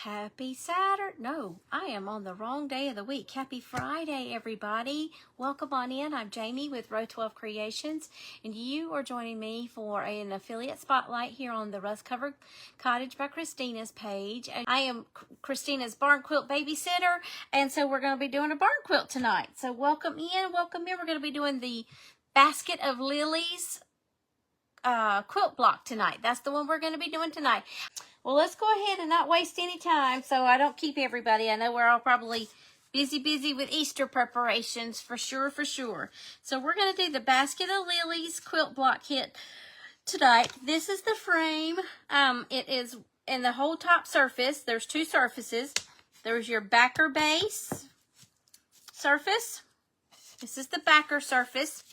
Happy Saturday. No, I am on the wrong day of the week. Happy Friday, everybody. Welcome on in. I'm Jamie with Rō.12 Creations, and you are joining me for an affiliate spotlight here on the Rust-Covered Cottage by Christina's page. And I am Christina's barn quilt babysitter, and so we're going to be doing a barn quilt tonight. So welcome in, welcome in. We're going to be doing the Basket of Lilies quilt block tonight. That's the one we're going to be doing tonight. Well, let's go ahead and not waste any time so I don't keep everybody. I know we're all probably busy with Easter preparations for sure. So we're going to do the Basket of Lilies quilt block kit tonight. This is the frame. It is in the whole top surface. There's two surfaces. There's your backer base surface. This is the backer surface.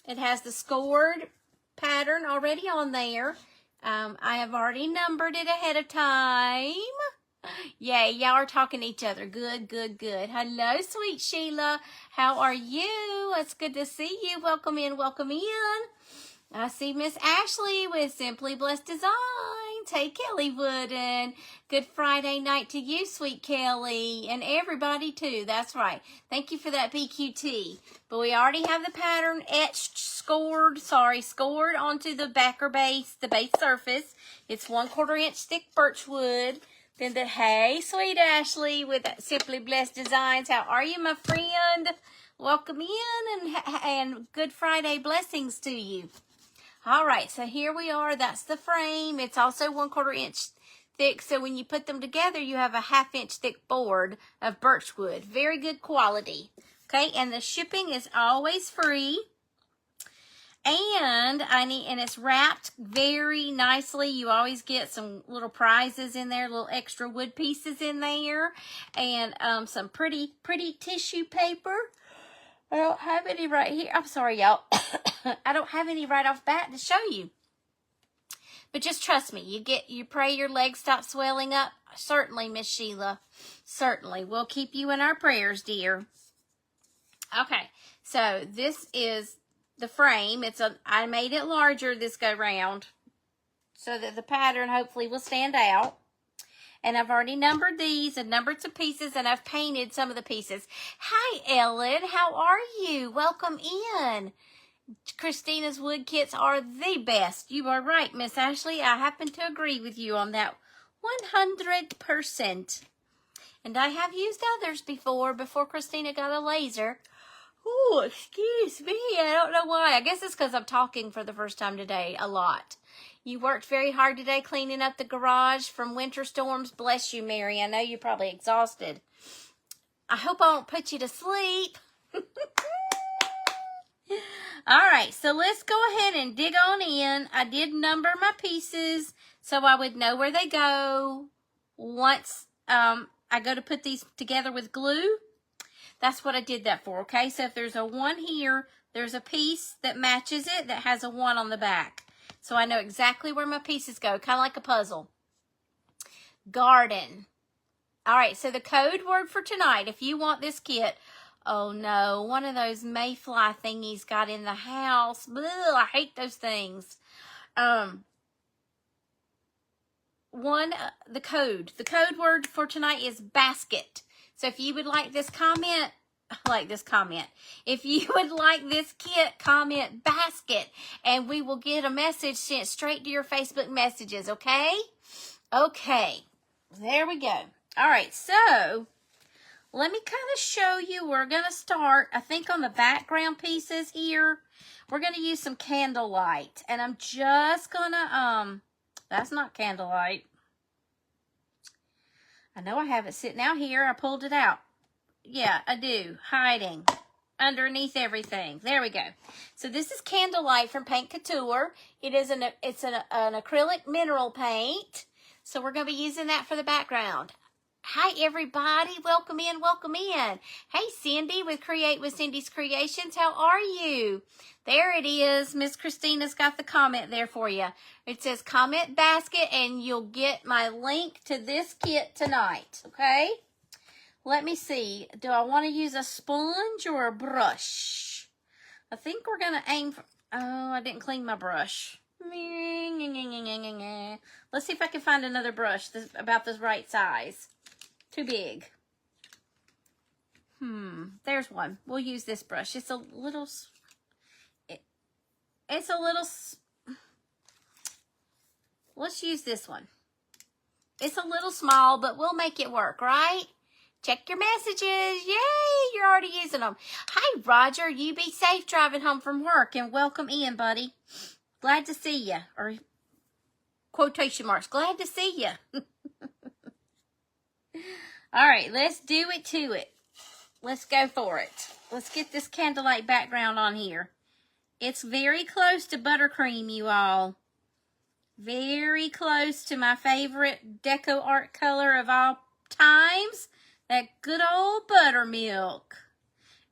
It has the scored pattern already on there. I have already numbered it ahead of time. Yay, y'all are talking to each other. Good. Hello, sweet Sheila. How are you? It's good to see you. Welcome in. I see Miss Ashley with Simply Blessed Designs. Hey, Kelly Wooden. Good Friday night to you, sweet Kelly. And everybody, too. That's right. Thank you for that BQT. But we already have the pattern etched, scored onto the backer base, the base surface. It's 1/4 inch thick birch wood. Then hey, sweet Ashley with Simply Blessed Designs. How are you, my friend? Welcome in and good Friday blessings to you. All right, so here we are. That's the frame. It's also 1/4 inch thick, so when you put them together, you have a 1/2 inch thick board of birch wood. Very good quality. Okay, and the shipping is always free. And it's wrapped very nicely. You always get some little prizes in there, little extra wood pieces in there, and some pretty tissue paper. I don't have any right here. I'm sorry, y'all. I don't have any right off bat to show you. But just trust me. You pray your legs stop swelling up. Certainly, Miss Sheila. Certainly. We'll keep you in our prayers, dear. Okay. So this is the frame. I made it larger this go round so that the pattern hopefully will stand out. And I've already numbered these and numbered some pieces, and I've painted some of the pieces. Hi, Ellen. How are you? Welcome in. Christina's wood kits are the best. You are right, Miss Ashley. I happen to agree with you on that 100%. And I have used others before Christina got a laser. Oh, excuse me. I don't know why. I guess it's because I'm talking for the first time today a lot. You worked very hard today cleaning up the garage from winter storms. Bless you, Mary. I know you're probably exhausted. I hope I won't put you to sleep. All right, so let's go ahead and dig on in. I did number my pieces so I would know where they go once I go to put these together with glue. That's what I did that for, okay? So if there's a 1 here, there's a piece that matches it that has a 1 on the back. So I know exactly where my pieces go, kind of like a puzzle. Garden. All right, so the code word for tonight, if you want this kit, oh no, one of those mayfly thingies got in the house. Ugh, I hate those things. The code word for tonight is basket. So if you would like this comment, if you would like this kit, comment basket, and we will get a message sent straight to your Facebook messages, okay? Okay, there we go. All right, so let me kind of show you. We're going to start, I think, on the background pieces here. We're going to use some candlelight, and I'm just going to, that's not candlelight. I know I have it sitting out here. I pulled it out. Yeah, I do. Hiding underneath everything. There we go. So this is candlelight from Paint Couture. It's an acrylic mineral paint. So we're going to be using that for the background. Hi, everybody. Welcome in. Hey, Cindy with Create with Cindy's Creations. How are you? There it is. Miss Christina's got the comment there for you. It says comment basket, and you'll get my link to this kit tonight, okay? Let me see. Do I want to use a sponge or a brush? I think we're going to aim for... Oh, I didn't clean my brush. Let's see if I can find another brush that's about this right size. Too big. There's one. We'll use this brush. It's a little... It's a little... Let's use this one. It's a little small, but we'll make it work, right? Check your messages. Yay, you're already using them. Hi, Roger. You be safe driving home from work, and welcome in, buddy. Glad to see you. Or quotation marks. Glad to see you. All right, let's do it to it. Let's go for it. Let's get this candlelight background on here. It's very close to buttercream, you all. Very close to my favorite deco art color of all times. That good old buttermilk.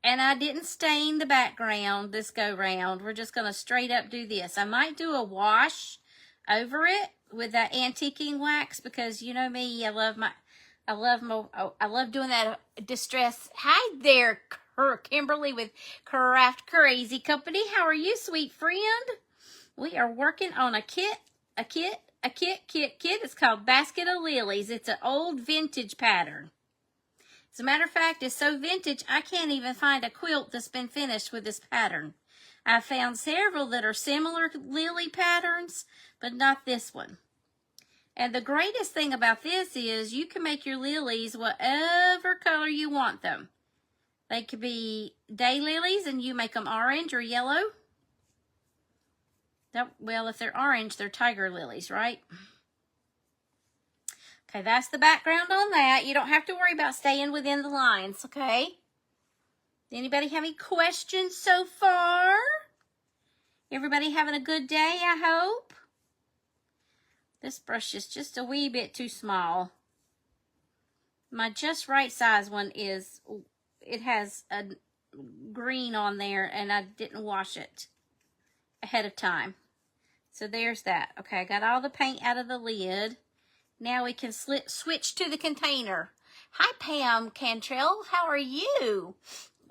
And I didn't stain the background this go round. We're just going to straight up do this. I might do a wash over it with that antiquing wax because you know me, I love doing that distress. Hi there, Kimberly with Craft Crazy Company. How are you, sweet friend? We are working on a kit. It's called Basket of Lilies. It's an old vintage pattern. As a matter of fact, it's so vintage, I can't even find a quilt that's been finished with this pattern. I found several that are similar lily patterns, but not this one. And the greatest thing about this is you can make your lilies whatever color you want them. They could be day lilies and you make them orange or yellow. Well, if they're orange, they're tiger lilies, right? Okay, that's the background on that. You don't have to worry about staying within the lines, okay? Anybody have any questions so far? Everybody having a good day, I hope? This brush is just a wee bit too small. My just right size one is, it has a green on there and I didn't wash it ahead of time. So there's that. Okay, I got all the paint out of the lid. Now we can switch to the container. Hi, Pam Cantrell. How are you?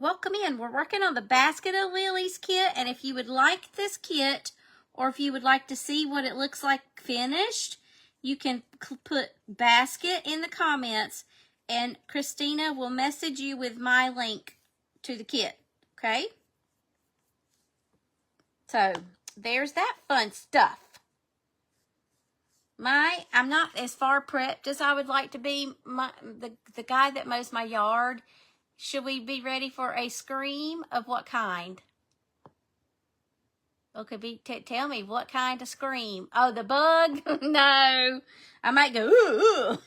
Welcome in. We're working on the Basket of Lilies kit. And if you would like this kit, or if you would like to see what it looks like finished, you can put basket in the comments. And Christina will message you with my link to the kit. Okay? So, there's that fun stuff. I'm not as far prepped as I would like to be. The guy that mows my yard, should we be ready for a scream of what kind? Okay, tell me what kind of scream. Oh, the bug? No. I might go, ooh.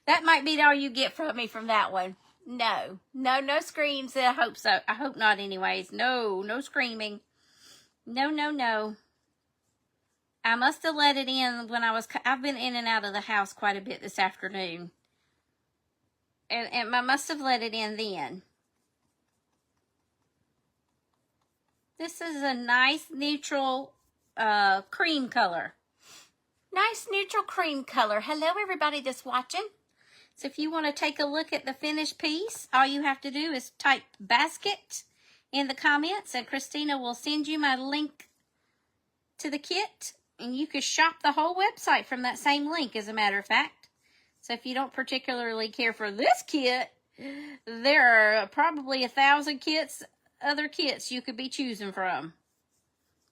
That might be all you get from me from that one. No screams. I hope so. I hope not anyways. No screaming. No. I must have let it in when I've been in and out of the house quite a bit this afternoon. And I must have let it in then. This is a nice neutral cream color. Nice neutral cream color. Hello everybody that's watching. So if you want to take a look at the finished piece, all you have to do is type basket in the comments and Christina will send you my link to the kit. And you could shop the whole website from that same link, as a matter of fact. So if you don't particularly care for this kit, there are probably 1,000 other kits you could be choosing from.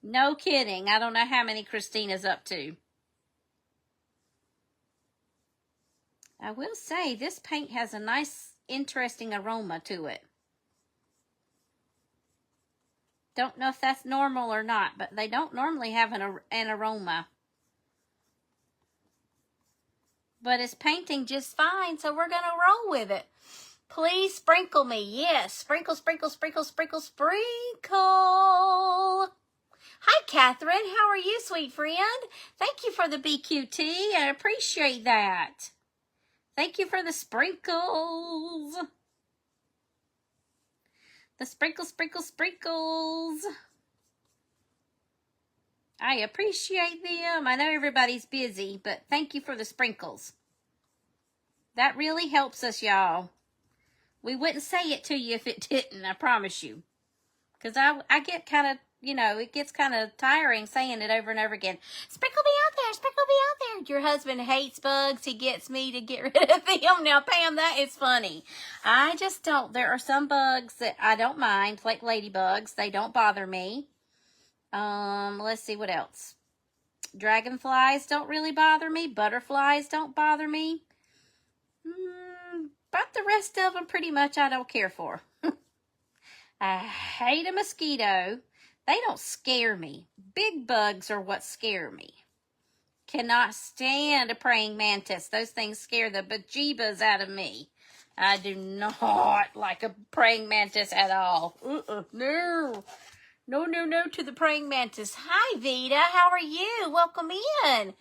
No kidding. I don't know how many Christina's up to. I will say this paint has a nice, interesting aroma to it. Don't know if that's normal or not, but they don't normally have an aroma. But it's painting just fine, so we're going to roll with it. Please sprinkle me. Yes, sprinkle, sprinkle, sprinkle, sprinkle, sprinkle. Hi, Catherine. How are you, sweet friend? Thank you for the BQT. I appreciate that. Thank you for the sprinkles. The sprinkles. I appreciate them. I know everybody's busy, but thank you for the sprinkles. That really helps us, y'all. We wouldn't say it to you if it didn't, I promise you. Because I get kind of you know, it gets kind of tiring saying it over and over again. Sprinkle me out there, sprinkle me out there. Your husband hates bugs. He gets me to get rid of them. Now, Pam, that is funny. I just don't. There are some bugs that I don't mind, like ladybugs. They don't bother me. Let's see what else. Dragonflies don't really bother me. Butterflies don't bother me. But the rest of them pretty much I don't care for. I hate a mosquito. They don't scare me. Big bugs are what scare me. Cannot stand a praying mantis. Those things scare the bejeebas out of me. I do not like a praying mantis at all. No. No to the praying mantis. Hi, Vita. How are you? Welcome in.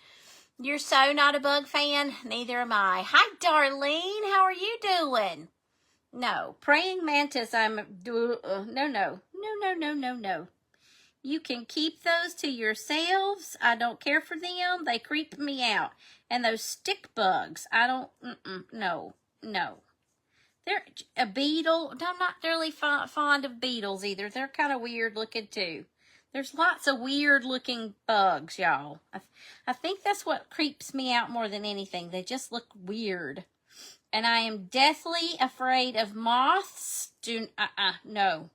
You're so not a bug fan? Neither am I. Hi, Darlene. How are you doing? No. Praying mantis, no. You can keep those to yourselves. I don't care for them. They creep me out. And those stick bugs, I don't, no. They're a beetle. I'm not really fond of beetles either. They're kind of weird looking too. There's lots of weird looking bugs, y'all. I think that's what creeps me out more than anything. They just look weird. And I am deathly afraid of moths. No.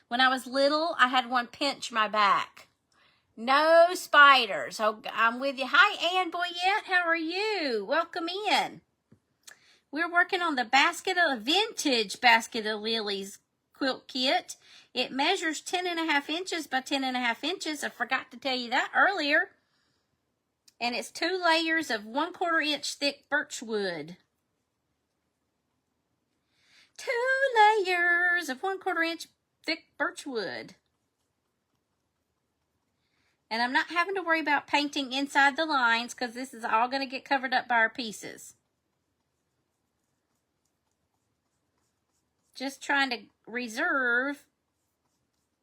When I was little, I had one pinch my back. No spiders. Oh, I'm with you. Hi, Ann Boyette. How are you? Welcome in. We're working on the vintage basket of lilies quilt kit. It measures 10.5 inches by 10.5 inches. I forgot to tell you that earlier. And it's 2 layers of 1/4 inch thick birch wood. 2 layers of 1/4 inch thick birch wood. And I'm not having to worry about painting inside the lines because this is all going to get covered up by our pieces. Just trying to preserve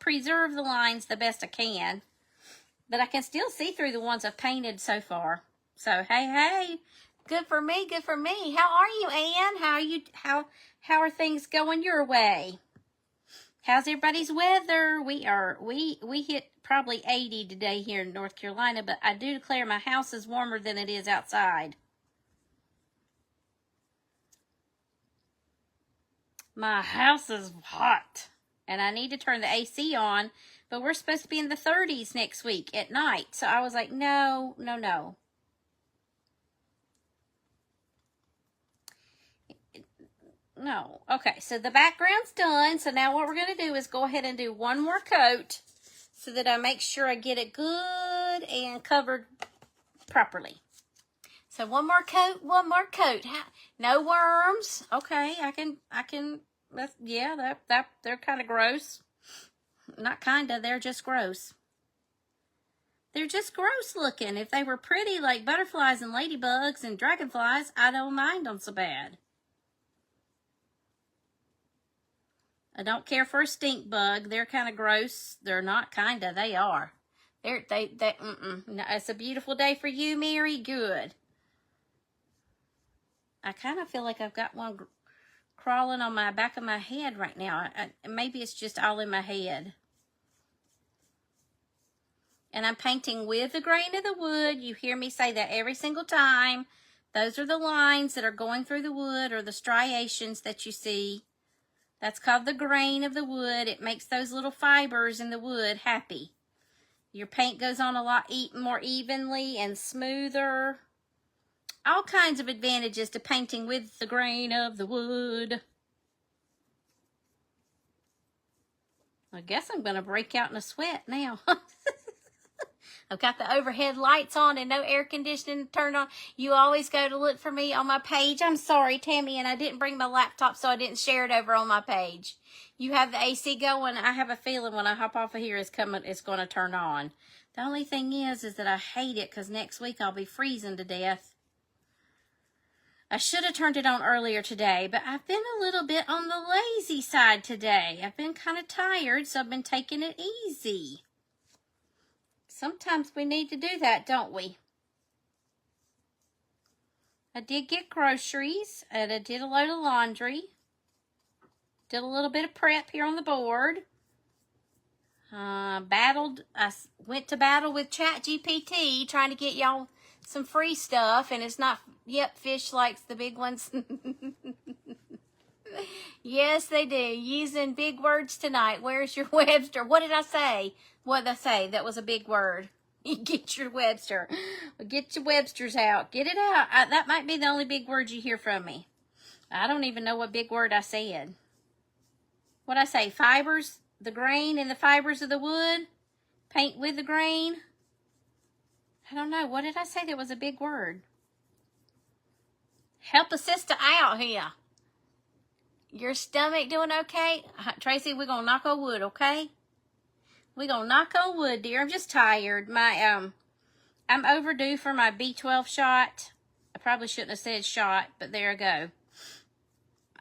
the lines the best I can. But I can still see through the ones I've painted so far. So, hey. Good for me, good for me. How are you, Ann? How are things going your way? How's everybody's weather? We hit probably 80 today here in North Carolina, but I do declare my house is warmer than it is outside. My house is hot, and I need to turn the AC on, but we're supposed to be in the 30s next week at night. So I was like, no. No. Okay, so the background's done. So now what we're going to do is go ahead and do one more coat so that I make sure I get it good and covered properly. So one more coat. No worms. Okay, I can, yeah, they're kind of gross. Not kinda, they're just gross. They're just gross looking. If they were pretty like butterflies and ladybugs and dragonflies, I don't mind them so bad. I don't care for a stink bug. They're kind of gross. They're not kinda, they are. No, it's a beautiful day for you, Mary. Good. I kind of feel like I've got one crawling on my back of my head right now. Maybe it's just all in my head. And I'm painting with the grain of the wood. You hear me say that every single time. Those are the lines that are going through the wood or the striations that you see. That's called the grain of the wood. It makes those little fibers in the wood happy. Your paint goes on a lot more evenly and smoother. All kinds of advantages to painting with the grain of the wood. I guess I'm going to break out in a sweat now. I've got the overhead lights on and no air conditioning turned on. You always go to look for me on my page. I'm sorry, Tammy, and I didn't bring my laptop, so I didn't share it over on my page. You have the AC going. I have a feeling when I hop off of here, it's going to turn on. The only thing is that I hate it because next week I'll be freezing to death. I should have turned it on earlier today, but I've been a little bit on the lazy side today. I've been kind of tired, so I've been taking it easy. Sometimes we need to do that, don't we? I did get groceries, and I did a load of laundry. Did a little bit of prep here on the board. I went to battle with ChatGPT trying to get y'all some free stuff, and it's not, yep, fish likes the big ones. Yes, they do. Using big words tonight. Where's your Webster? What did I say? What did I say? That was a big word. You get your Webster. Get your Websters out. Get it out. That might be the only big word you hear from me. I don't even know what big word I said. What I say? Fibers, the grain and the fibers of the wood. Paint with the grain. I don't know. What did I say that was a big word? Help a sister out here. Your stomach doing okay? Tracy, we're going to knock on wood, okay? We're going to knock on wood, dear. I'm just tired. I'm overdue for my B12 shot. I probably shouldn't have said shot, but there I go.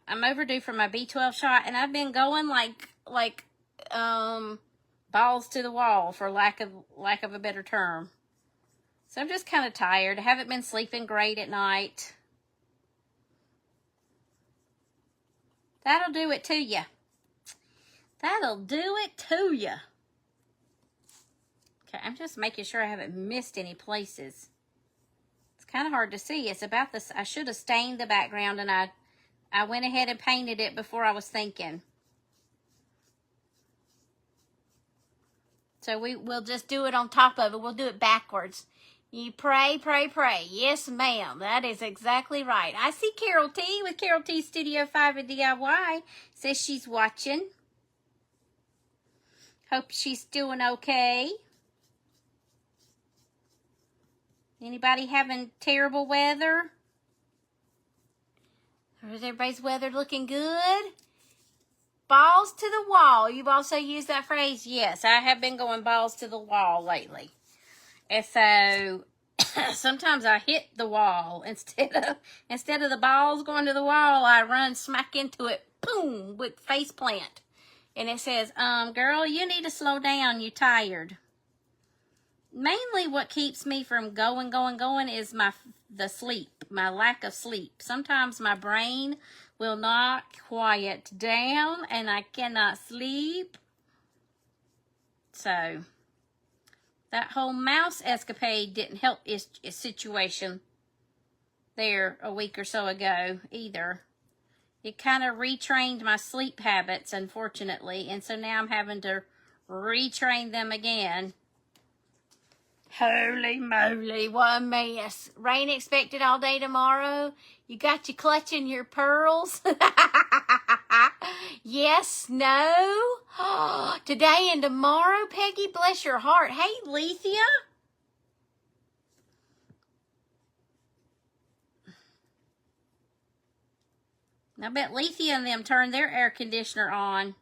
I'm overdue for my B12 shot, and I've been going like balls to the wall, for lack of a better term. So I'm just kind of tired. I haven't been sleeping great at night. That'll do it to you. That'll do it to you. Okay, I'm just making sure I haven't missed any places. It's kind of hard to see. It's about this. I should have stained the background, and I went ahead and painted it before I was thinking. So we'll just do it on top of it. We'll do it backwards. You pray, pray, pray. Yes, ma'am. That is exactly right. I see Carol T with Carol T Studio 5 and DIY. Says she's watching. Hope she's doing okay. Anybody having terrible weather? Or is everybody's weather looking good? Balls to the wall. You've also used that phrase. Yes, I have been going balls to the wall lately. And so sometimes I hit the wall instead of the balls going to the wall. I run smack into it, boom, with face plant, and it says, "Girl, you need to slow down. You're tired." Mainly, what keeps me from going is the sleep, my lack of sleep. Sometimes my brain will not quiet down, and I cannot sleep. So that whole mouse escapade didn't help his situation there a week or so ago either. It kind of retrained my sleep habits, unfortunately, and so now I'm having to retrain them again. Holy moly, what a mess. Rain expected all day tomorrow. You got you clutching your pearls? Yes, no. Today and tomorrow, Peggy, bless your heart. Hey, Lethea. I bet Lethea and them turned their air conditioner on.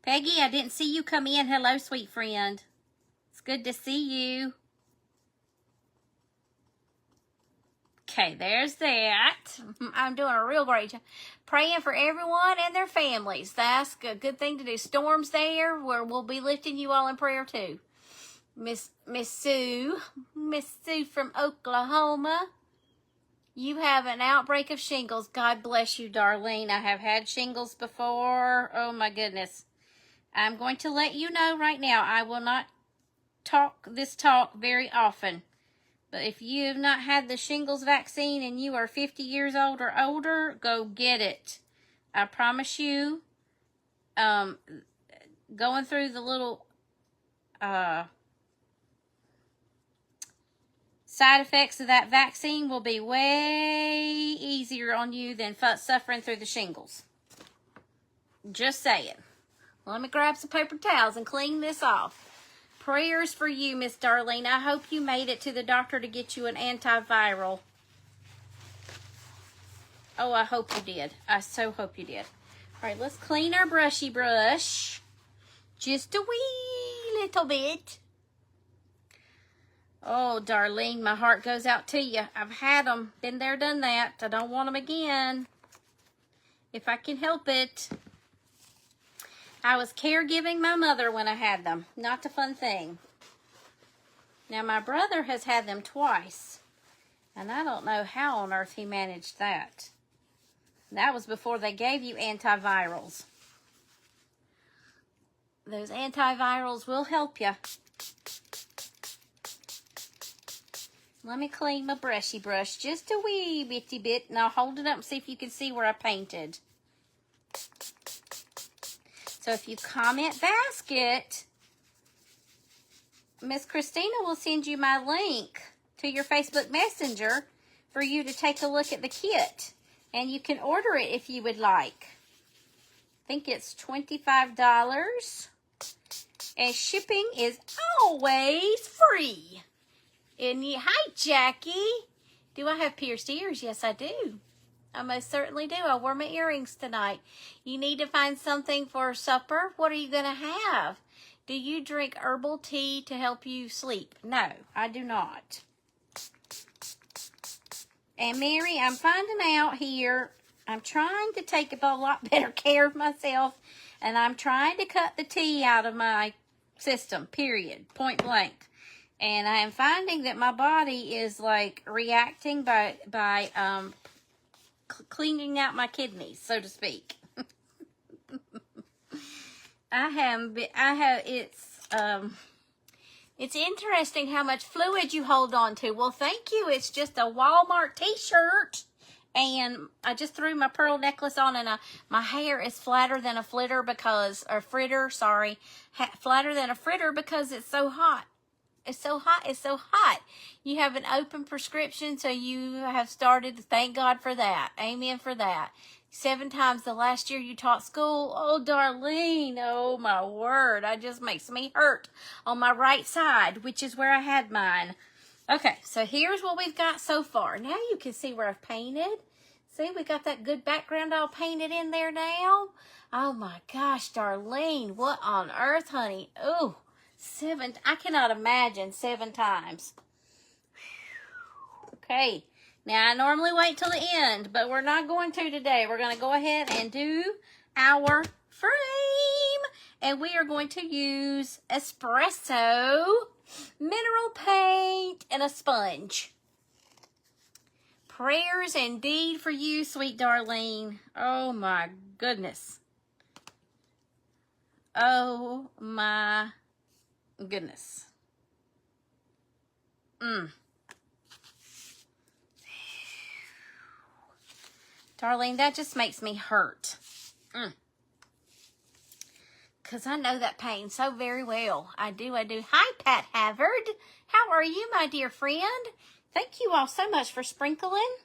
Peggy, I didn't see you come in. Hello, sweet friend. It's good to see you. Okay, there's that. I'm doing a real great job. Praying for everyone and their families. That's a good thing to do. Storms there, where we'll be lifting you all in prayer too. Miss Sue from Oklahoma. You have an outbreak of shingles. God bless you, Darlene. I have had shingles before. Oh my goodness. I'm going to let you know right now, I will not talk very often. But if you've not had the shingles vaccine and you are 50 years old or older, go get it. I promise you, going through the little side effects of that vaccine will be way easier on you than suffering through the shingles. Just saying. Let me grab some paper towels and clean this off. Prayers for you, Miss Darlene. I hope you made it to the doctor to get you an antiviral. Oh, I hope you did. I so hope you did. All right, let's clean our brushy brush. Just a wee little bit. Oh, Darlene, my heart goes out to you. I've had them. Been there, done that. I don't want them again. If I can help it. I was caregiving my mother when I had them. Not a fun thing. Now, my brother has had them twice. And I don't know how on earth he managed that. That was before they gave you antivirals. Those antivirals will help you. Let me clean my brushy brush just a wee bitty bit, and I'll hold it up and see if you can see where I painted. So if you comment basket, Miss Christina will send you my link to your Facebook Messenger for you to take a look at the kit. And you can order it if you would like. I think it's $25. And shipping is always free. And hi, Jackie. Do I have pierced ears? Yes, I do. I most certainly do. I wore my earrings tonight. You need to find something for supper. What are you going to have? Do you drink herbal tea to help you sleep? No, I do not. And Mary, I'm finding out here, I'm trying to take a lot better care of myself, and I'm trying to cut the tea out of my system, period, point blank. And I am finding that my body is like reacting by cleaning out my kidneys, so to speak. It's interesting how much fluid you hold on to. Well, thank you. It's just a Walmart t-shirt. And I just threw my pearl necklace on, and my hair is flatter than a flatter because it's so hot. It's so hot. It's so hot. You have an open prescription, so you have started. Thank God for that. Amen for that. 7 times the last year you taught school. Oh, Darlene. Oh, my word. That just makes me hurt on my right side, which is where I had mine. Okay, so here's what we've got so far. Now you can see where I've painted. See, we got that good background all painted in there now. Oh, my gosh, Darlene. What on earth, honey? Ooh. 7, I cannot imagine 7 times. Okay, now I normally wait till the end, but we're not going to today. We're going to go ahead and do our frame, and we are going to use espresso, mineral paint, and a sponge. Prayers indeed for you, sweet Darlene. Oh my goodness. Oh my goodness. Darlene, that just makes me hurt. Because I know that pain so very well. I do. Hi, Pat Havard. How are you, my dear friend? Thank you all so much for sprinkling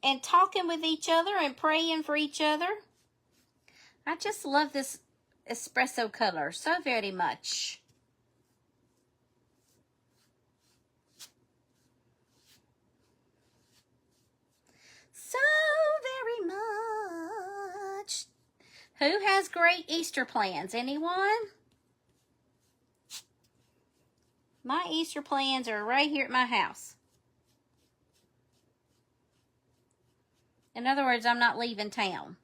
and talking with each other and praying for each other. I just love this espresso color so very much. So very much. Who has great Easter plans? Anyone? My Easter plans are right here at my house. In other words, I'm not leaving town.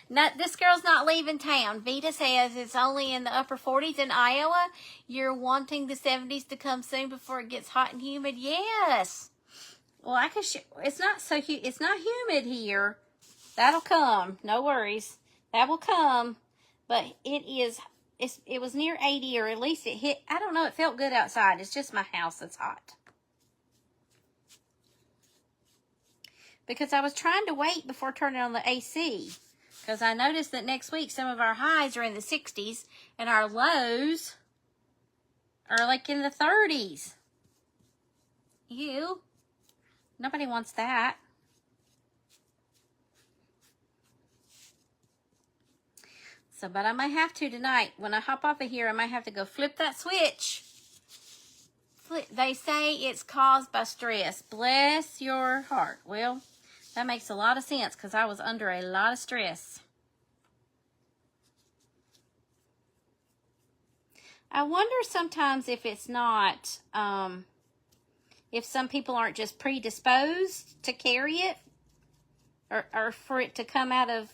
This girl's not leaving town. Vita says it's only in the upper 40s in Iowa. You're wanting the 70s to come soon before it gets hot and humid. Yes. Well, I can. It's not so. It's not humid here. That'll come. No worries. That will come. But it is. It was near 80, or at least it hit. I don't know. It felt good outside. It's just my house that's hot. Because I was trying to wait before turning on the AC. Because I noticed that next week some of our highs are in the 60s and our lows are like in the 30s. Ew. Nobody wants that. So, but I might have to tonight. When I hop off of here, I might have to go flip that switch. They say it's caused by stress. Bless your heart. Well, that makes a lot of sense because I was under a lot of stress. I wonder sometimes if it's not, if some people aren't just predisposed to carry it, or for it to come out of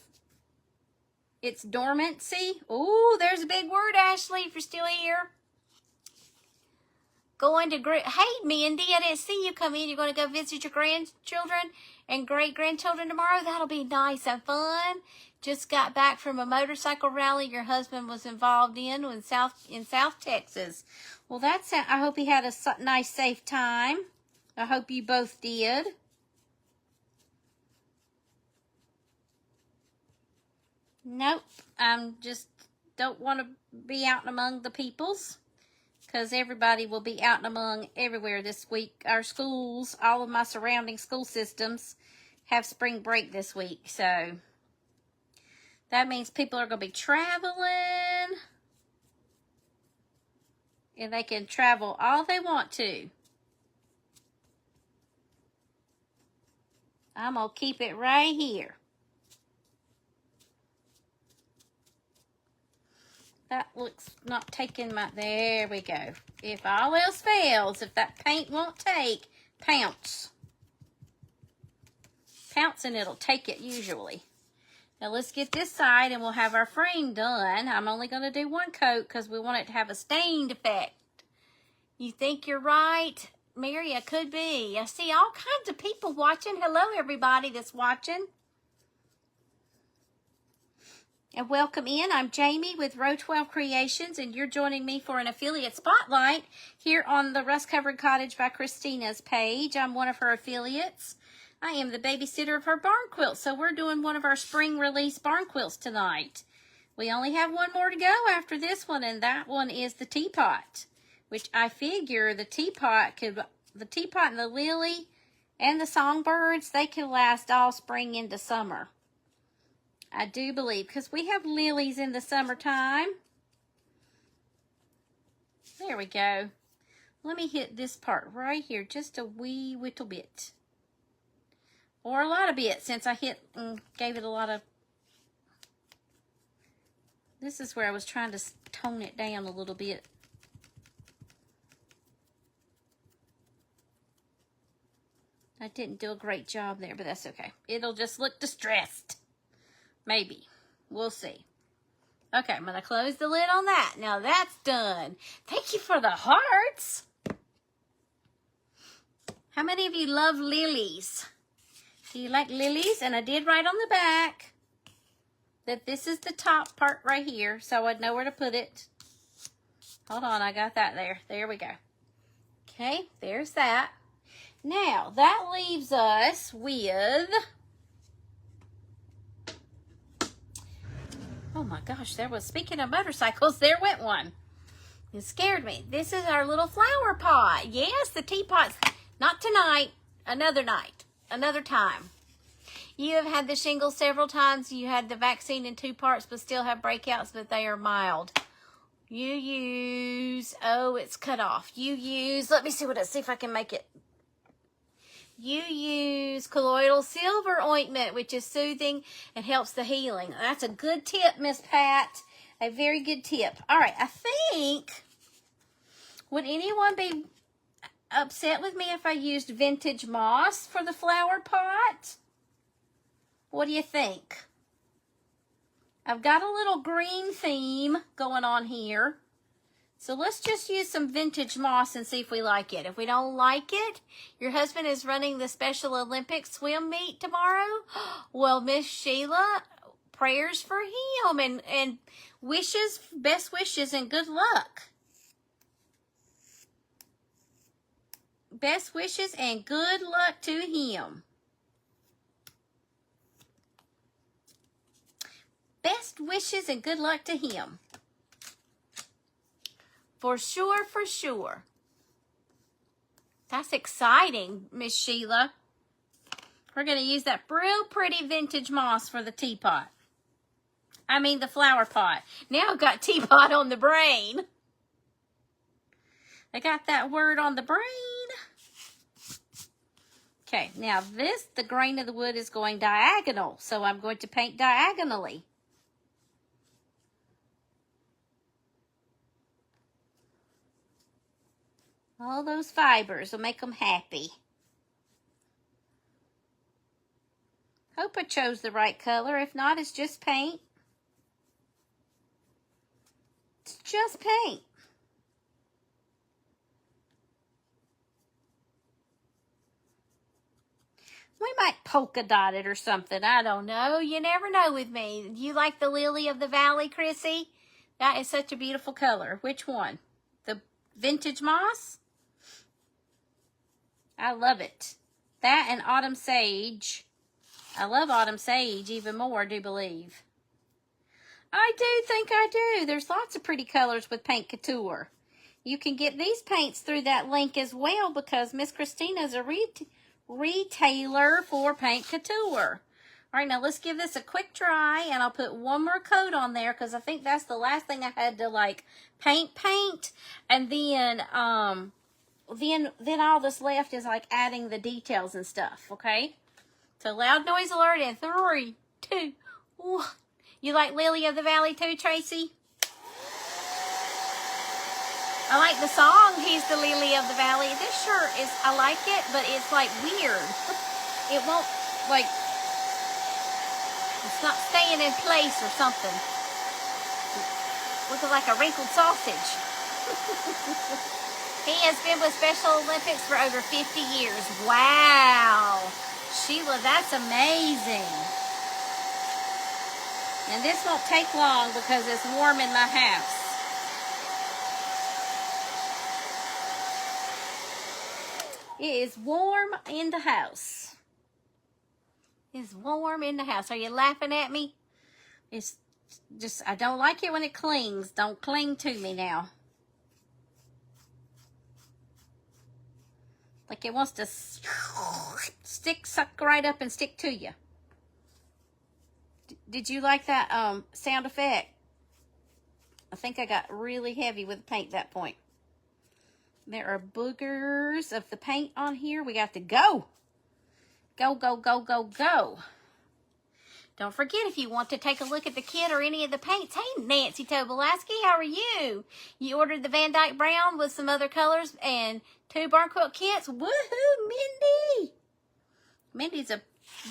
its dormancy. Oh, there's a big word, Ashley, if you're still here. Going to hey, Mindy, I didn't see you come in. You're going to go visit your grandchildren and great-grandchildren tomorrow? That'll be nice and fun. just got back from a motorcycle rally your husband was involved in South Texas. Well, I hope he had a nice, safe time. I hope you both did. Nope, just don't want to be out and among the peoples, because everybody will be out and among everywhere this week. Our schools, all of my surrounding school systems have spring break this week, so that means people are going to be traveling, and they can travel all they want to. I'm going to keep it right here. That looks not taking my, there we go. If all else fails, if that paint won't take, pounce. Pounce and it'll take it usually. Now let's get this side and we'll have our frame done. I'm only going to do one coat because we want it to have a stained effect. You think you're right? Mary, I could be. I see all kinds of people watching. Hello everybody that's watching. And welcome in. I'm Jamie with Rō.12 Creations, and you're joining me for an affiliate spotlight here on the Rust-Covered Cottage by Christina's page. I'm one of her affiliates. I am the babysitter of her barn quilt, so we're doing one of our spring release barn quilts tonight. We only have one more to go after this one, and that one is the teapot, which I figure the teapot and the lily and the songbirds, they can last all spring into summer. I do believe, because we have lilies in the summertime. There we go. Let me hit this part right here, just a wee little bit. Or a lot of bits, since I gave it a lot of... This is where I was trying to tone it down a little bit. I didn't do a great job there, but that's okay. It'll just look distressed. Maybe. We'll see. Okay, I'm going to close the lid on that. Now that's done. Thank you for the hearts. How many of you love lilies? Do you like lilies? And I did write on the back that this is the top part right here, so I'd know where to put it. Hold on, I got that there. There we go. Okay, there's that. Now, that leaves us with... Oh my gosh, speaking of motorcycles, there went one. It scared me. This is our little flower pot. Yes, the teapot's not tonight, another night, another time. You have had the shingles several times. You had the vaccine in 2 parts, but still have breakouts, but they are mild. You use, oh, it's cut off. You use, let me see if I can make it. You use colloidal silver ointment, which is soothing and helps the healing. That's a good tip, Miss Pat. A very good tip. All right, I think, would anyone be upset with me if I used vintage moss for the flower pot? What do you think? I've got a little green theme going on here. So let's just use some vintage moss and see if we like it. If we don't like it, your husband is running the Special Olympics swim meet tomorrow. Well, Miss Sheila, prayers for him and wishes, best wishes and good luck. Best wishes and good luck to him. Best wishes and good luck to him. For sure, for sure. That's exciting, Miss Sheila. We're going to use that real pretty vintage moss for the teapot. I mean the flower pot. Now I've got teapot on the brain. I got that word on the brain. Okay, now the grain of the wood is going diagonal, so I'm going to paint diagonally. All those fibers will make them happy. Hope I chose the right color. If not, it's just paint. It's just paint. We might polka dotted or something. I don't know. You never know with me. You like the Lily of the Valley, Chrissy? That is such a beautiful color. Which one? The vintage moss? I love it. That and autumn sage. I love autumn sage even more, I do believe. I do think I do. There's lots of pretty colors with Paint Couture. You can get these paints through that link as well because Miss Christina is a retailer for Paint Couture. All right, now let's give this a quick dry, and I'll put one more coat on there because I think that's the last thing I had to like paint, and then all that's left is like adding the details and stuff. Okay, so loud noise alert in 3, 2, 1. You like Lily of the Valley too, Tracy? I like the song, He's the Lily of the Valley. This shirt is, I like it, but it's like weird. It won't, like, it's not staying in place or something. Looking like a wrinkled sausage. He has been with Special Olympics for over 50 years. Wow. Sheila, that's amazing. And this won't take long because it's warm in my house. It is warm in the house. It's warm in the house. Are you laughing at me? It's just, I don't like it when it clings. Don't cling to me now. Like it wants to suck right up and stick to you. Did you like that sound effect? I think I got really heavy with the paint at that point. There are boogers of the paint on here. We got to go. Go, go, go, go, go. Don't forget, if you want to take a look at the kit or any of the paints. Hey, Nancy Tobolowski, how are you? You ordered the Van Dyke Brown with some other colors and 2 barn quilt kits. Woohoo, Mindy. Mindy's a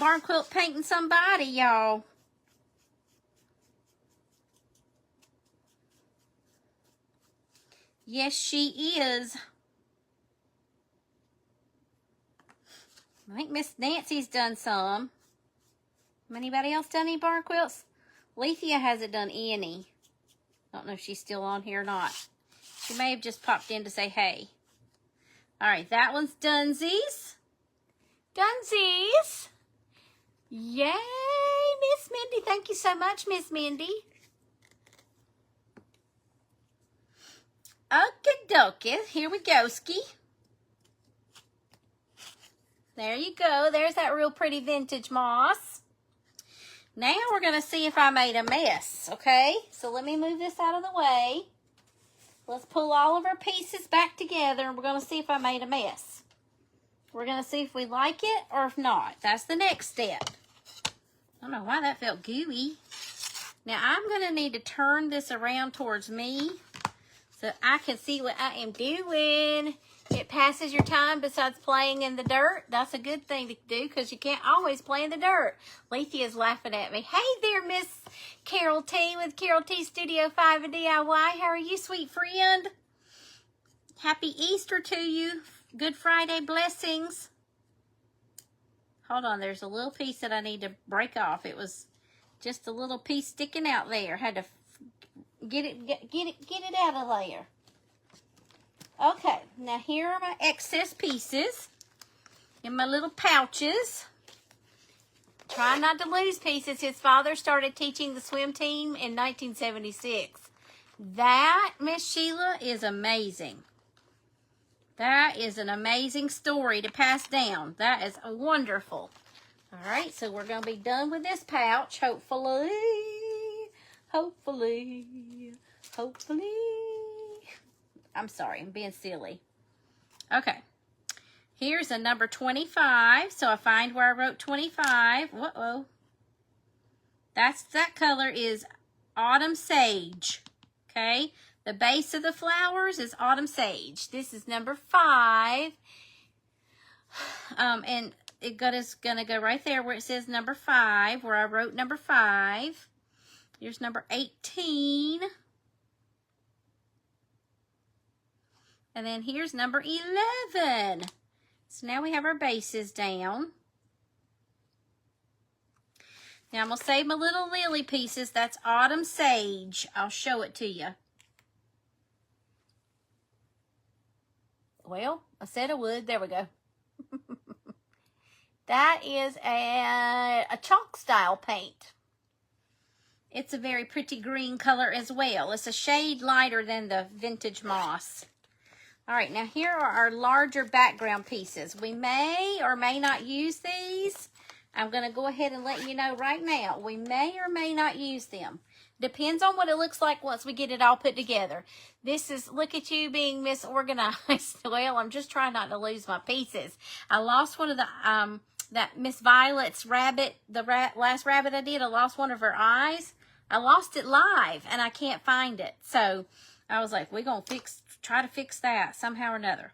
barn quilt painting somebody, y'all. Yes, she is. I think Miss Nancy's done some. Anybody else done any barn quilts? Lethea hasn't done any. I don't know if she's still on here or not. She may have just popped in to say hey. All right, that one's Dunsies. Dunsies. Yay, Miss Mindy. Thank you so much, Miss Mindy. Okie dokie, here we go, ski. There you go. There's that real pretty vintage moss. Now we're going to see if I made a mess, okay? So let me move this out of the way. Let's pull all of our pieces back together, and we're going to see if I made a mess. We're going to see if we like it or if not. That's the next step. I don't know why that felt gooey. Now I'm going to need to turn this around towards me so I can see what I am doing. It passes your time besides playing in the dirt. That's a good thing to do because you can't always play in the dirt. Lethea's laughing at me. Hey there, Miss Carol T with Carol T Studio 5 and DIY. How are you, sweet friend? Happy Easter to you. Good Friday blessings. Hold on, there's a little piece that I need to break off. It was just a little piece sticking out there. Had to get it out of there. Okay, now here are my excess pieces in my little pouches. Try not to lose pieces. His father started teaching the swim team in 1976. That, Miss Sheila, is amazing. That is an amazing story to pass down. That is wonderful. All right, so we're going to be done with this pouch, hopefully. Hopefully. Hopefully. I'm sorry, I'm being silly. Okay. Here's a number 25. So I find where I wrote 25. Uh-oh. That color is autumn sage. Okay. The base of the flowers is autumn sage. This is number 5. And it's gonna go right there where it says number 5, where I wrote number 5. Here's number 18. And then here's number 11. So now we have our bases down. Now I'm going to save my little lily pieces. That's autumn sage. I'll show it to you. Well, I said I would. There we go. That is a chalk style paint. It's a very pretty green color as well. It's a shade lighter than the vintage moss. All right, now here are our larger background pieces. We may or may not use these. I'm going to go ahead and let you know right now. We may or may not use them. Depends on what it looks like once we get it all put together. This is, look at you being misorganized. Well, I'm just trying not to lose my pieces. I lost one of the, that Miss Violet's rabbit, the last rabbit I did, I lost one of her eyes. I lost it live and I can't find it. So I was like, we're going to try to fix that somehow or another.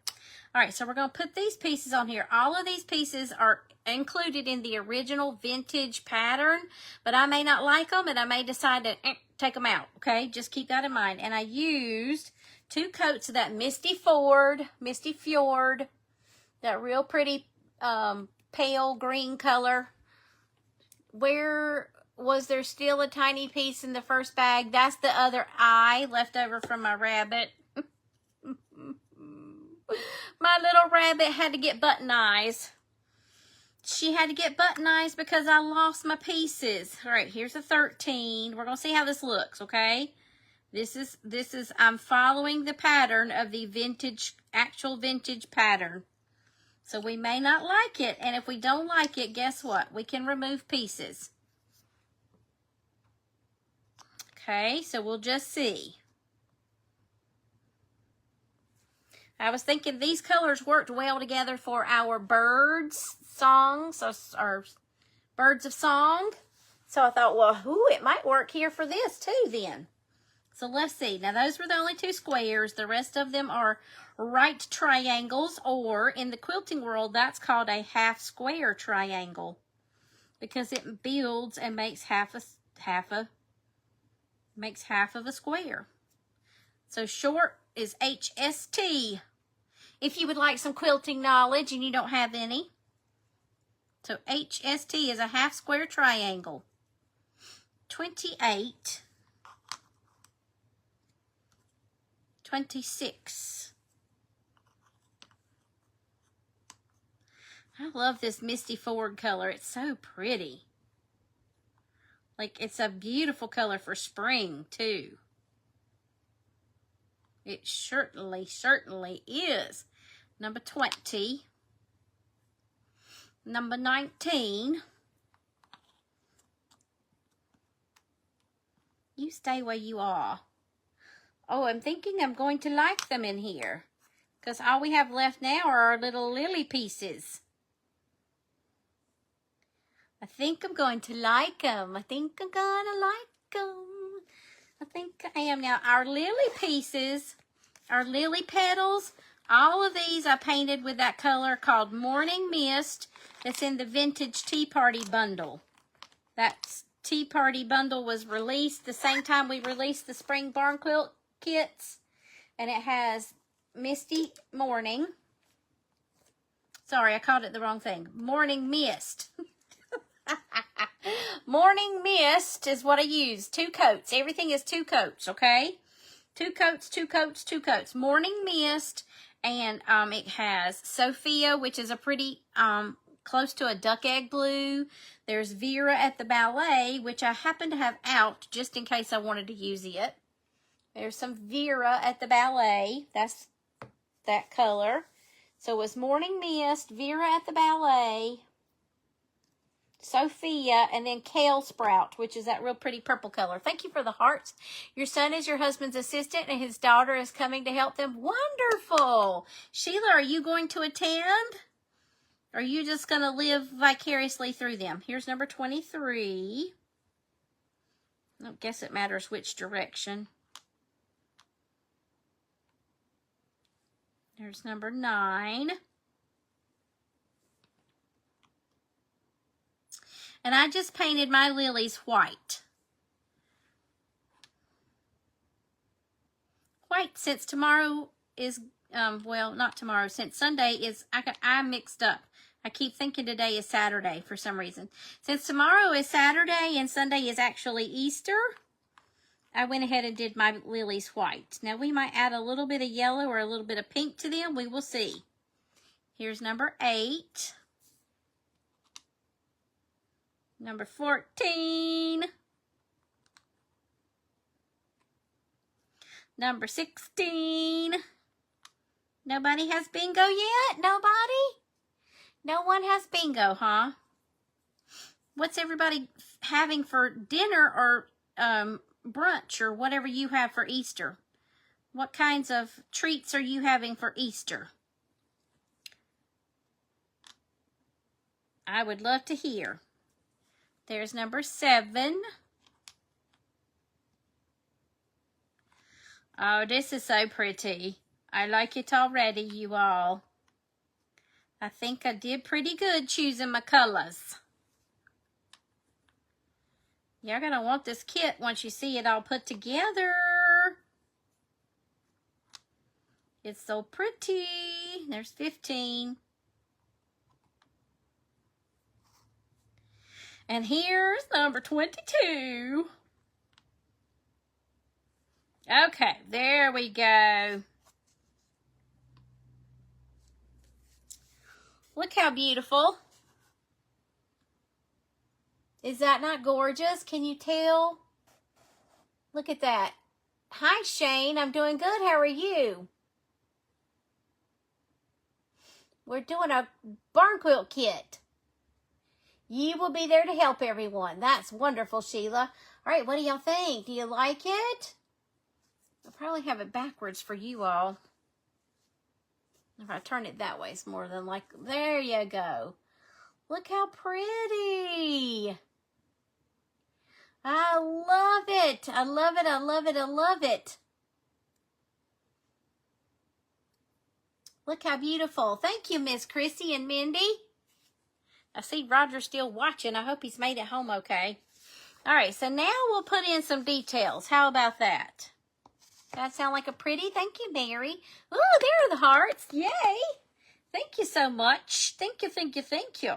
All right, so we're going to put these pieces on here. All of these pieces are included in the original vintage pattern, but I may not like them and I may decide to take them out, okay? Just keep that in mind. And I used 2 coats of that Misty Fjord, that real pretty pale green color. Where was there still a tiny piece in the first bag? That's the other eye left over from my rabbit. My little rabbit had to get button eyes. She had to get button eyes because I lost my pieces. All right, here's a 13. We're going to see how this looks, okay? This is I'm following the pattern of the vintage, actual vintage pattern. So we may not like it, and if we don't like it, guess what? We can remove pieces. Okay, so we'll just see. I was thinking these colors worked well together for our birds songs, or birds of song. So I thought, well, it might work here for this too then. So let's see. Now those were the only 2 squares. The rest of them are right triangles, or in the quilting world, that's called a half square triangle because it builds and makes half of a square. So short is HST. If you would like some quilting knowledge and you don't have any. So HST is a half square triangle. 28. 26. I love this Misty Fjord color. It's so pretty. Like, it's a beautiful color for spring, too. It certainly is. Number 20. Number 19. You stay where you are. Oh, I'm thinking I'm going to like them in here, because all we have left now are our little lily pieces. I think I'm going to like them. I think I'm going to like them. I think I am. Now, our lily pieces, our lily petals, all of these I painted with that color called Morning Mist that's in the Vintage Tea Party bundle. That Tea Party bundle was released the same time we released the Spring Barn Quilt kits. And it has Misty Morning. Sorry, I called it the wrong thing. Morning Mist. Morning Mist is what I use. 2 coats. Everything is 2 coats, okay? 2 coats, 2 coats, 2 coats. Morning Mist, and it has Sophia, which is a pretty close to a duck egg blue. There's Vera at the Ballet, which I happen to have out just in case I wanted to use it. There's some Vera at the Ballet. That's that color. So it's Morning Mist, Vera at the Ballet, Sophia, and then Kale Sprout, which is that real pretty purple color. Thank you for the hearts. Your son is your husband's assistant, and his daughter is coming to help them. Wonderful. Sheila, are you going to attend? Or are you just going to live vicariously through them? Here's number 23. I don't guess it matters which direction. There's number 9. And I just painted my lilies white. White, since tomorrow is, well, not tomorrow, since Sunday is, I mixed up. I keep thinking today is Saturday for some reason. Since tomorrow is Saturday and Sunday is actually Easter, I went ahead and did my lilies white. Now we might add a little bit of yellow or a little bit of pink to them. We will see. Here's number 8. Number 14. Number 16. Nobody has bingo yet? Nobody? No one has bingo, huh? What's everybody having for dinner or brunch or whatever you have for Easter? What kinds of treats are you having for Easter? I would love to hear. There's number 7. Oh, this is so pretty. I like it already, you all. I think I did pretty good choosing my colors. You're going to want this kit once you see it all put together. It's so pretty. There's 15. And here's number 22. Okay, there we go. Look how beautiful. Is that not gorgeous? Can you tell? Look at that. Hi, Shane. I'm doing good. How are you? We're doing a barn quilt kit. You will be there to help everyone. That's wonderful, Sheila. All right, what do y'all think? Do you like it? I'll probably have it backwards for you all. If I turn it that way, it's more than like, there you go. Look how pretty. I love it. I love it. I love it. I love it. Look how beautiful. Thank you, Miss Chrissy and Mindy. I see Roger's still watching. I hope he's made it home okay. All right, so now we'll put in some details. How about that? That sound like a pretty? Thank you, Mary. Oh, there are the hearts. Yay. Thank you so much. Thank you, thank you, thank you.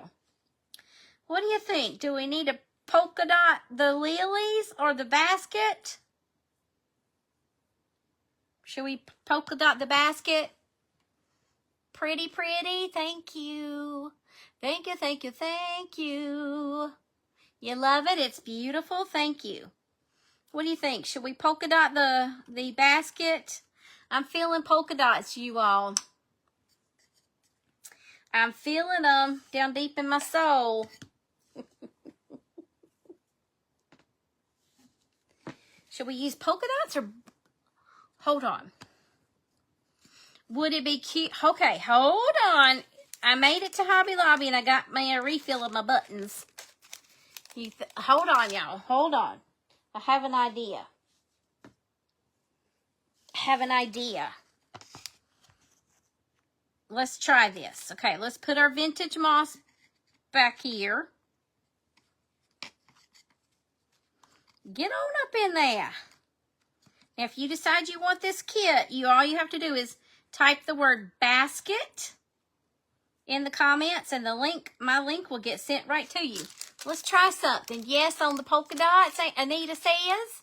What do you think? Do we need to polka dot the lilies or the basket? Should we polka dot the basket? Pretty, pretty. Thank you. Thank you, thank you, thank you. You love it? It's beautiful. Thank you. What do you think? Should we polka dot the basket? I'm feeling polka dots, you all. I'm feeling them down deep in my soul. Should we use polka dots or... Hold on. Would it be cute? Okay, hold on. I made it to Hobby Lobby and I got me a refill of my buttons. Hold on, y'all. Hold on. I have an idea. Let's try this. Okay, let's put our vintage moss back here. Get on up in there. Now, if you decide you want this kit, all you have to do is type the word basket in the comments and my link will get sent right to you. Let's try something. Yes, on the polka dots, Anita says.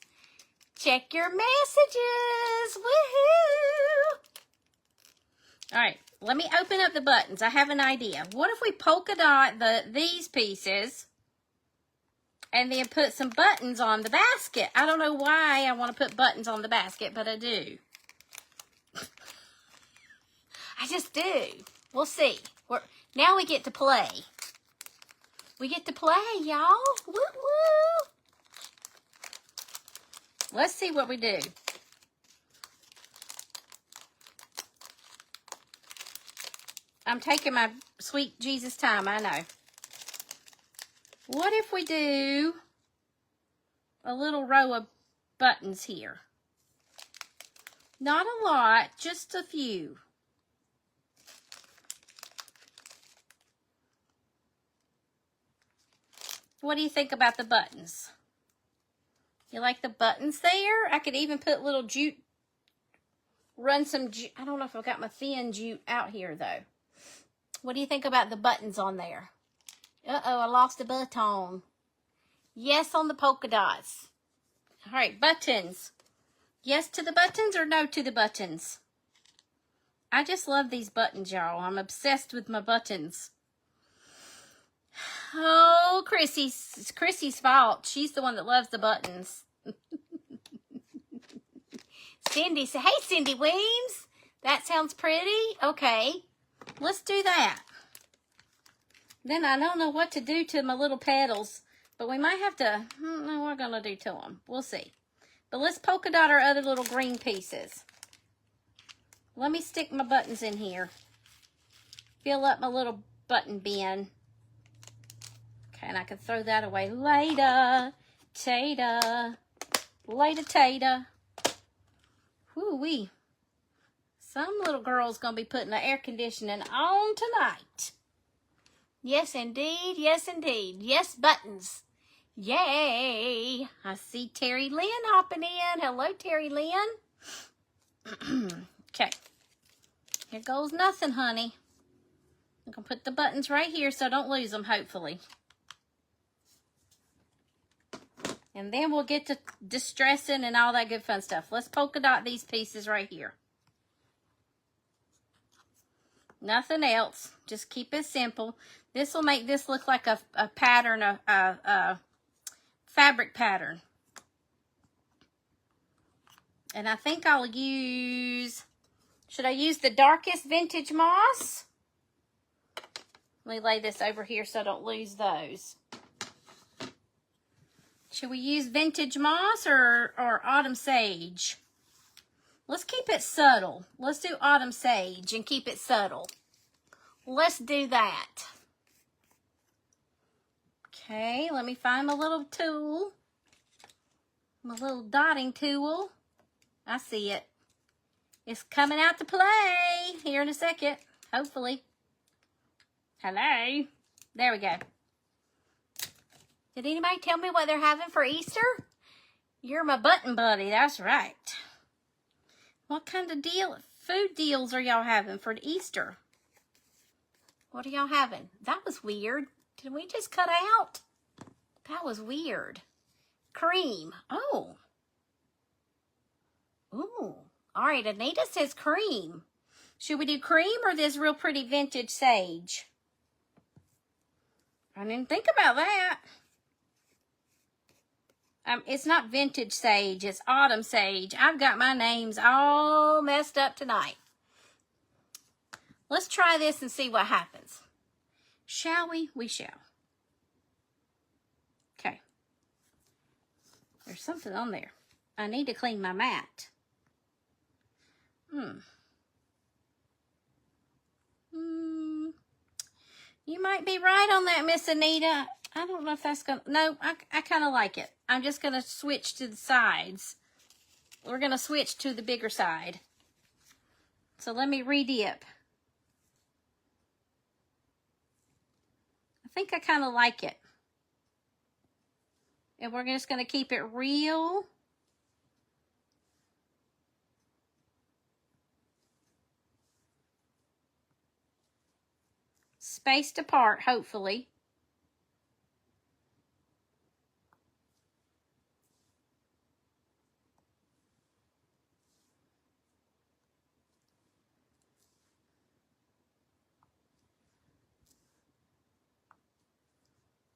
Check your messages. Woohoo! All right, let me open up the buttons. I have an idea. What if we polka dot these pieces and then put some buttons on the basket? I don't know why I want to put buttons on the basket, but I do. I just do. We'll see. Now we get to play. We get to play, y'all. Woo woo. Let's see what we do. I'm taking my sweet Jesus time, I know. What if we do a little row of buttons here? Not a lot, just a few. What do you think about the buttons? You like the buttons there? I could even put little jute, run some jute. I don't know if I've got my thin jute out here though. What do you think about the buttons on there? Uh-oh, I lost a button. Yes on the polka dots. All right, buttons. Yes to the buttons or no to the buttons? I just love these buttons, y'all. I'm obsessed with my buttons. Oh, it's Chrissy's fault. She's the one that loves the buttons. Cindy said, hey, Cindy Weems. That sounds pretty. Okay, let's do that. Then I don't know what to do to my little petals, but we might have to, I don't know what we're going to do to them. We'll see. But let's polka dot our other little green pieces. Let me stick my buttons in here. Fill up my little button bin. Okay, and I can throw that away later. Later, tater. Whoo-wee. Some little girl's going to be putting the air conditioning on tonight. Yes, indeed. Yes, indeed. Yes, buttons. Yay. I see Terry Lynn hopping in. Hello, Terry Lynn. Okay. Here goes nothing, honey. I'm going to put the buttons right here so I don't lose them, hopefully. And then we'll get to distressing and all that good fun stuff. Let's polka dot these pieces right here. Nothing else. Just keep it simple. This will make this look like a pattern, a fabric pattern. And I think I'll use, should I use the darkest vintage moss? Let me lay this over here so I don't lose those. Should we use vintage moss or autumn sage? Let's keep it subtle. Let's do autumn sage and keep it subtle. Let's do that. Okay, let me find my little tool. My little dotting tool. I see it. It's coming out to play here in a second, hopefully. Hello. There we go. Did anybody tell me what they're having for Easter? You're my button buddy, that's right. What kind of food deals are y'all having for Easter? What are y'all having? That was weird. Did we just cut out? That was weird. Cream. Oh. Ooh. All right, Anita says cream. Should we do cream or this real pretty vintage sage? I didn't think about that. It's not vintage sage, it's autumn sage. I've got my names all messed up tonight. Let's try this and see what happens. Shall we? We shall. Okay. There's something on there. I need to clean my mat. You might be right on that, Miss Anita. I don't know if that's going to... No, I kind of like it. I'm just going to switch to the sides. We're going to switch to the bigger side. So let me re-dip. I think I kind of like it. And we're just going to keep it real. Spaced apart, hopefully.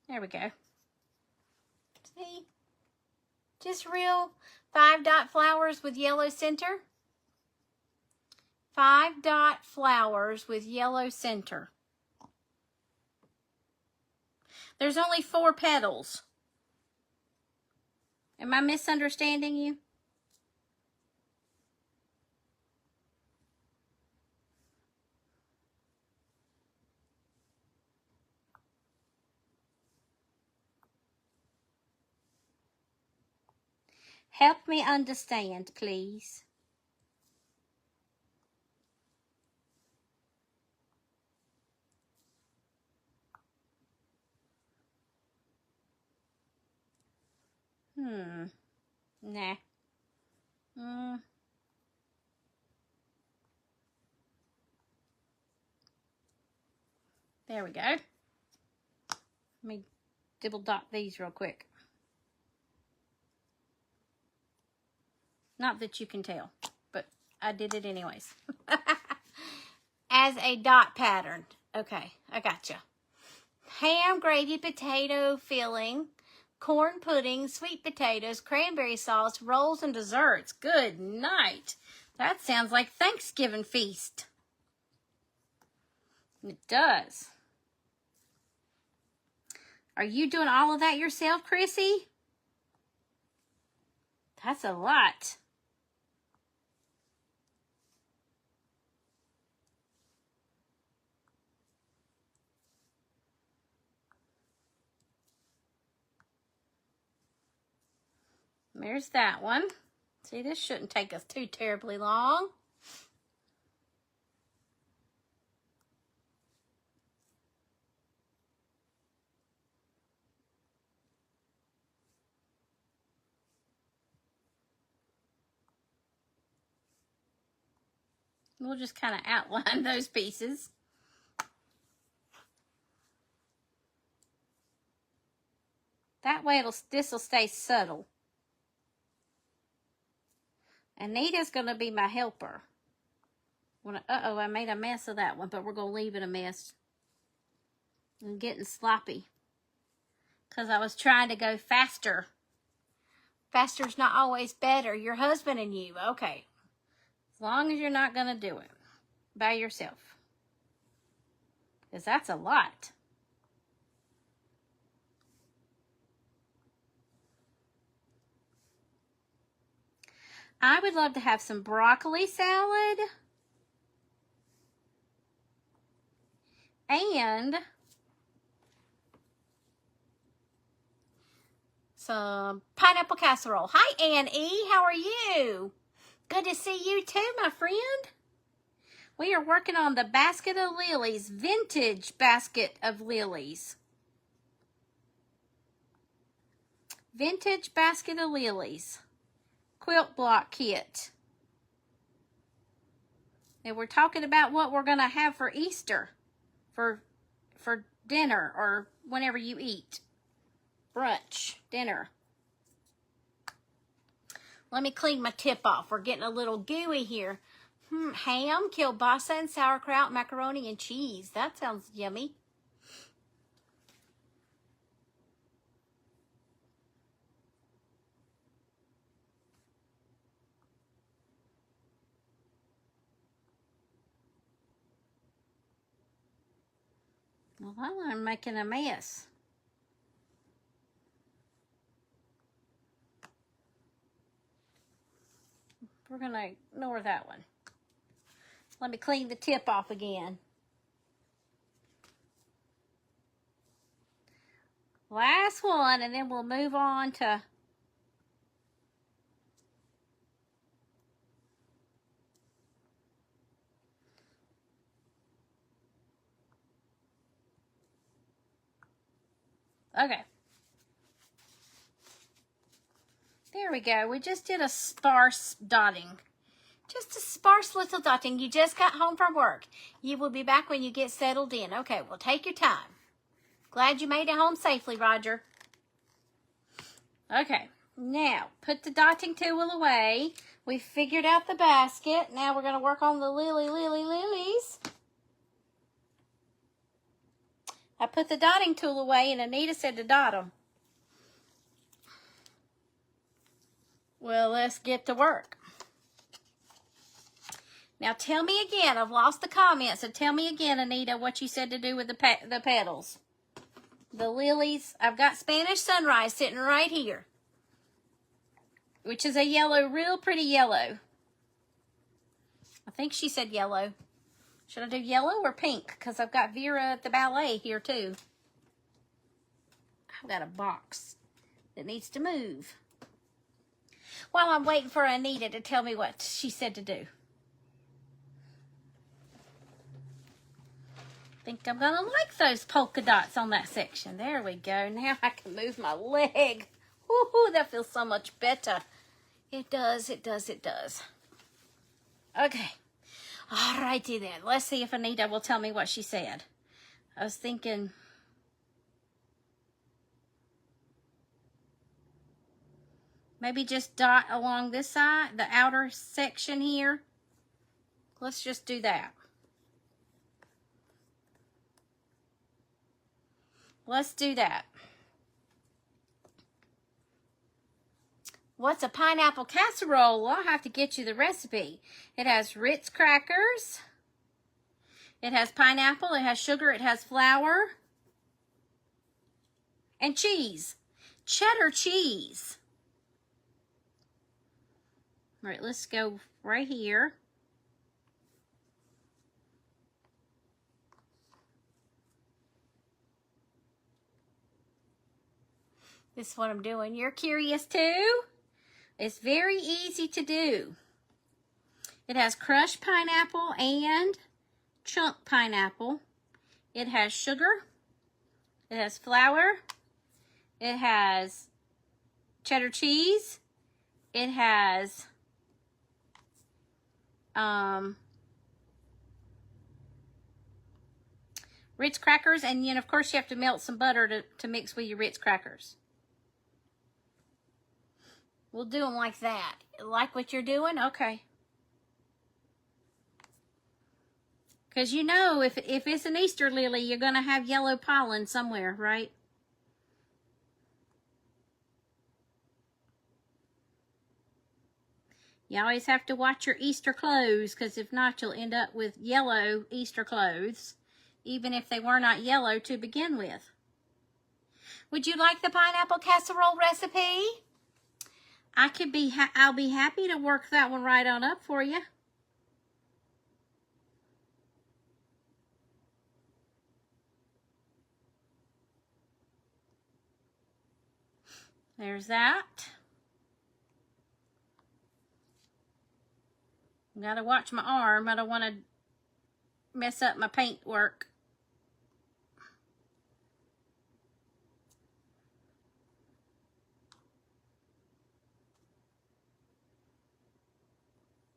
There we go. See? Just real 5-dot flowers with yellow center. 5-dot flowers with yellow center. There's only 4 petals. Am I misunderstanding you? Help me understand, please. Nah. There we go. Let me double dot these real quick. Not that you can tell, but I did it anyways. As a dot pattern. Okay, I gotcha. Ham, gravy, potato filling, corn pudding, sweet potatoes, cranberry sauce, rolls, and desserts. Good night. That sounds like Thanksgiving feast. It does. Are you doing all of that yourself, Chrissy? That's a lot. There's that one. See, this shouldn't take us too terribly long. We'll just kind of outline those pieces. That way this will stay subtle. Anita's going to be my helper. Uh-oh, I made a mess of that one, but we're going to leave it a mess. I'm getting sloppy. Because I was trying to go faster. Faster's not always better. Your husband and you. Okay. As long as you're not going to do it by yourself. Because that's a lot. I would love to have some broccoli salad. And some pineapple casserole. Hi, Ann E. How are you? Good to see you too, my friend. We are working on the basket of lilies, vintage basket of lilies. Vintage basket of lilies. Quilt block kit. And we're talking about what we're going to have for Easter. For dinner or whenever you eat. Brunch, dinner. Let me clean my tip off. We're getting a little gooey here. Ham, kielbasa, and sauerkraut, macaroni, and cheese. That sounds yummy. Well, I'm making a mess. We're going to ignore that one. Let me clean the tip off again. Last one, and then we'll move on to okay. There we go. We just did a sparse dotting. Just a sparse little dotting. You just got home from work. You will be back when you get settled in. Okay, well, take your time. Glad you made it home safely, Roger. Okay, now put the dotting tool away. We figured out the basket. Now we're going to work on the lilies. I put the dotting tool away, and Anita said to dot them. Well, let's get to work. Now tell me again. I've lost the comments, so tell me again, Anita, what you said to do with the petals. The lilies. I've got Spanish Sunrise sitting right here, which is a yellow, real pretty yellow. I think she said yellow. Should I do yellow or pink? Because I've got Vera at the ballet here too. I've got a box that needs to move. While I'm waiting for Anita to tell me what she said to do. I think I'm going to like those polka dots on that section. There we go. Now I can move my leg. Woohoo, that feels so much better. It does, it does, it does. Okay. Alrighty then. Let's see if Anita will tell me what she said. I was thinking maybe just dot along this side, the outer section here. Let's just do that. Let's do that. What's a pineapple casserole? Well, I'll have to get you the recipe. It has Ritz crackers. It has pineapple. It has sugar. It has flour. And cheese. Cheddar cheese. All right, let's go right here. This is what I'm doing. You're curious too? It's very easy to do. It has crushed pineapple and chunk pineapple. It has sugar. It has flour. It has cheddar cheese. It has Ritz crackers, and of course you have to melt some butter to mix with your Ritz crackers. We'll do them like that. Like what you're doing? Okay. Because if it's an Easter lily, you're going to have yellow pollen somewhere, right? You always have to watch your Easter clothes, because if not, you'll end up with yellow Easter clothes, even if they were not yellow to begin with. Would you like the pineapple casserole recipe? I'll be happy to work that one right on up for you. There's that. Gotta watch my arm. I don't want to mess up my paint work.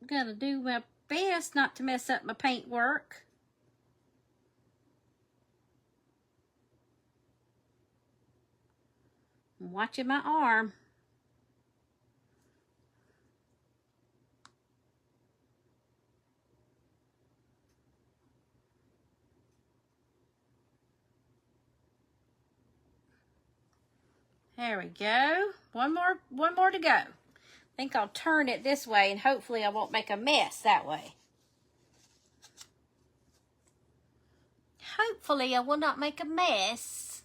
Gotta do my best not to mess up my paint work. I'm watching my arm. There we go. One more to go. I think I'll turn it this way, and hopefully I won't make a mess that way. Hopefully I will not make a mess.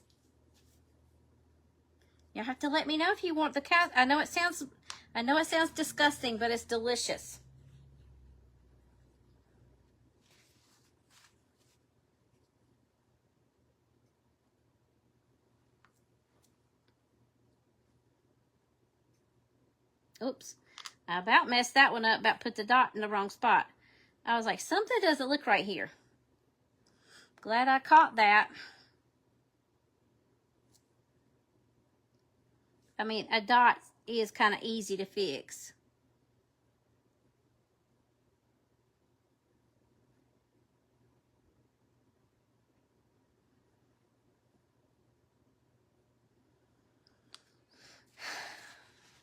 You'll have to let me know if you want the I know it sounds disgusting, but it's delicious. Oops. I about messed that one up, about put the dot in the wrong spot. I was like, something doesn't look right here. Glad I caught that. I mean, a dot is kind of easy to fix.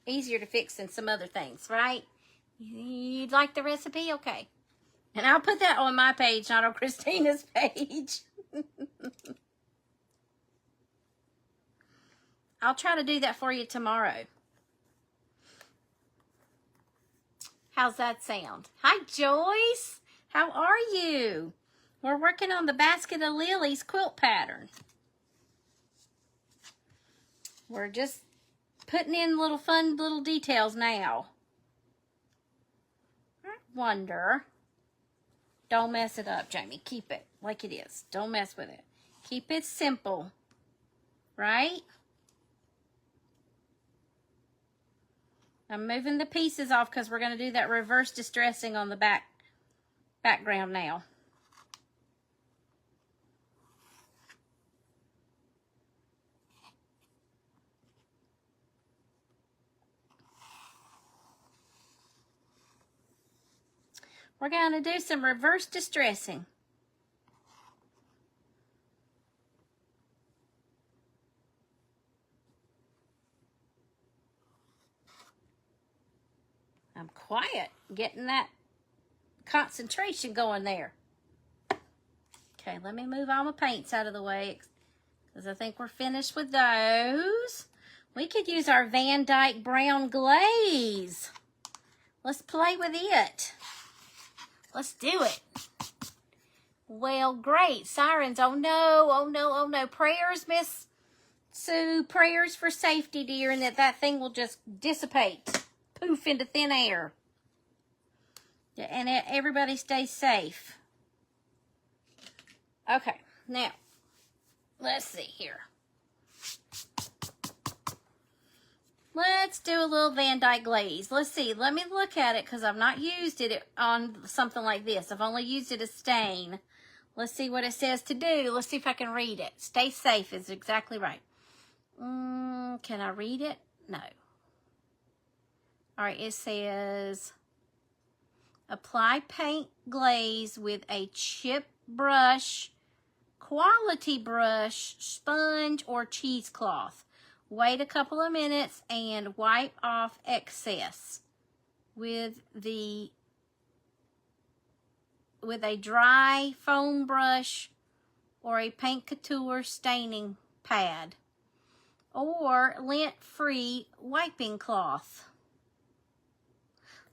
Easier to fix than some other things, right? You'd like the recipe? Okay. And I'll put that on my page, not on Christina's page. I'll try to do that for you tomorrow. How's that sound? Hi, Joyce. How are you? We're working on the Basket of Lilies quilt pattern. We're just putting in fun little details now. I wonder. Don't mess it up, Jamie. Keep it like it is. Don't mess with it. Keep it simple. Right? I'm moving the pieces off because we're going to do that reverse distressing on the background now. We're going to do some reverse distressing. quiet, getting that concentration going there. Okay, let me move all my paints out of the way because I think we're finished with those. We could use our Van Dyke brown glaze. Let's play with it. Let's do it. Well, great. Sirens. Oh, no. Oh, no. Oh, no. Prayers, Miss Sue. Prayers for safety, dear, and that thing will just dissipate. Poof into thin air. And everybody stays safe. Okay. Now, let's see here. Let's do a little Van Dyke glaze. Let's see. Let me look at it because I've not used it on something like this. I've only used it as stain. Let's see what it says to do. Let's see if I can read it. Stay safe is exactly right. Can I read it? No. All right. It says, apply paint glaze with a chip brush, quality brush, sponge, or cheesecloth. Wait a couple of minutes and wipe off excess with a dry foam brush or a paint couture staining pad or lint-free wiping cloth.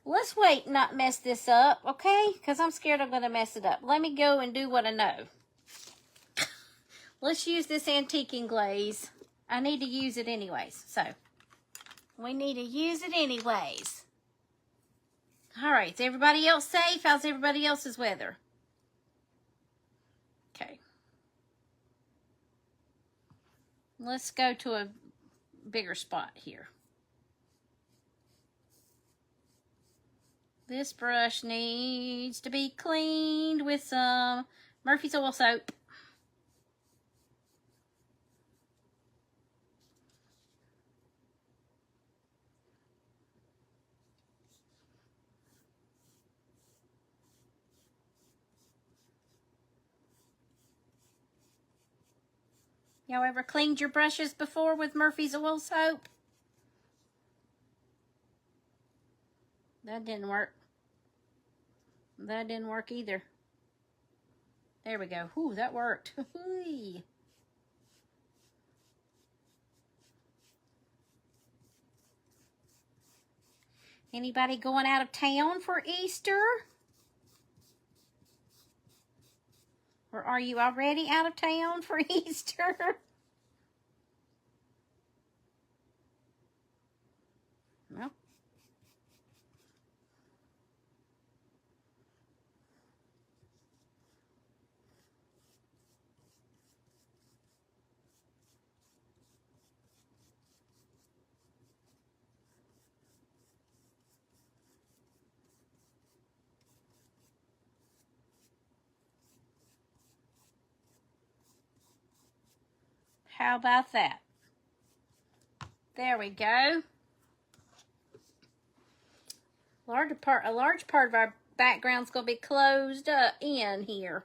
Let's wait, not mess this up, okay? Because I'm scared I'm going to mess it up. Let me go and do what I know. Let's use this antiquing glaze. I need to use it anyways, so we need to use it anyways. All right, is everybody else safe? How's everybody else's weather? Okay. Let's go to a bigger spot here. This brush needs to be cleaned with some Murphy's Oil soap. Y'all ever cleaned your brushes before with Murphy's Oil soap? That didn't work. That didn't work either. There we go. Ooh, that worked. Anybody going out of town for Easter? Or are you already out of town for Easter? Well. How about that? There we go. A large part of our background's going to be closed up in here.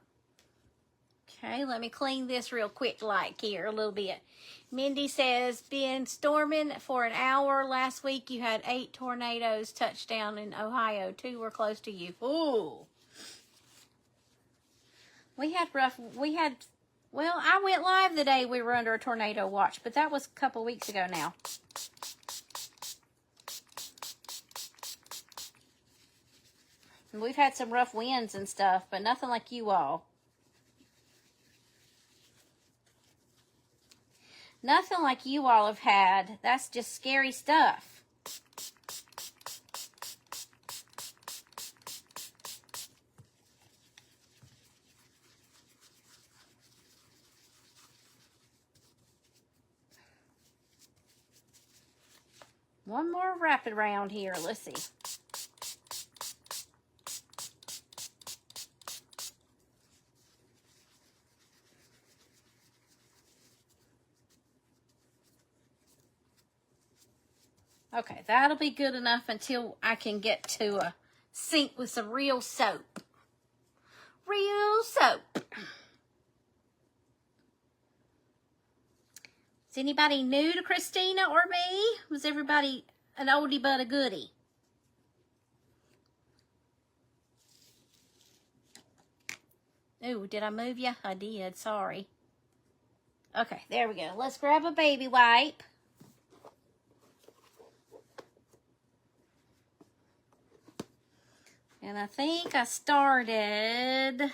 Okay, let me clean this real quick like here a little bit. Mindy says, been storming for an hour. Last week you had 8 tornadoes touch down in Ohio. 2 were close to you. Ooh. Well, I went live the day we were under a tornado watch, but that was a couple weeks ago now. And we've had some rough winds and stuff, but nothing like you all. Nothing like you all have had. That's just scary stuff. One more rapid round here. Let's see. Okay, that'll be good enough until I can get to a sink with some real soap. Real soap. Is anybody new to Christina or me? Was everybody an oldie but a goodie? Ooh, did I move you? I did, sorry. Okay, there we go. Let's grab a baby wipe. And I think I started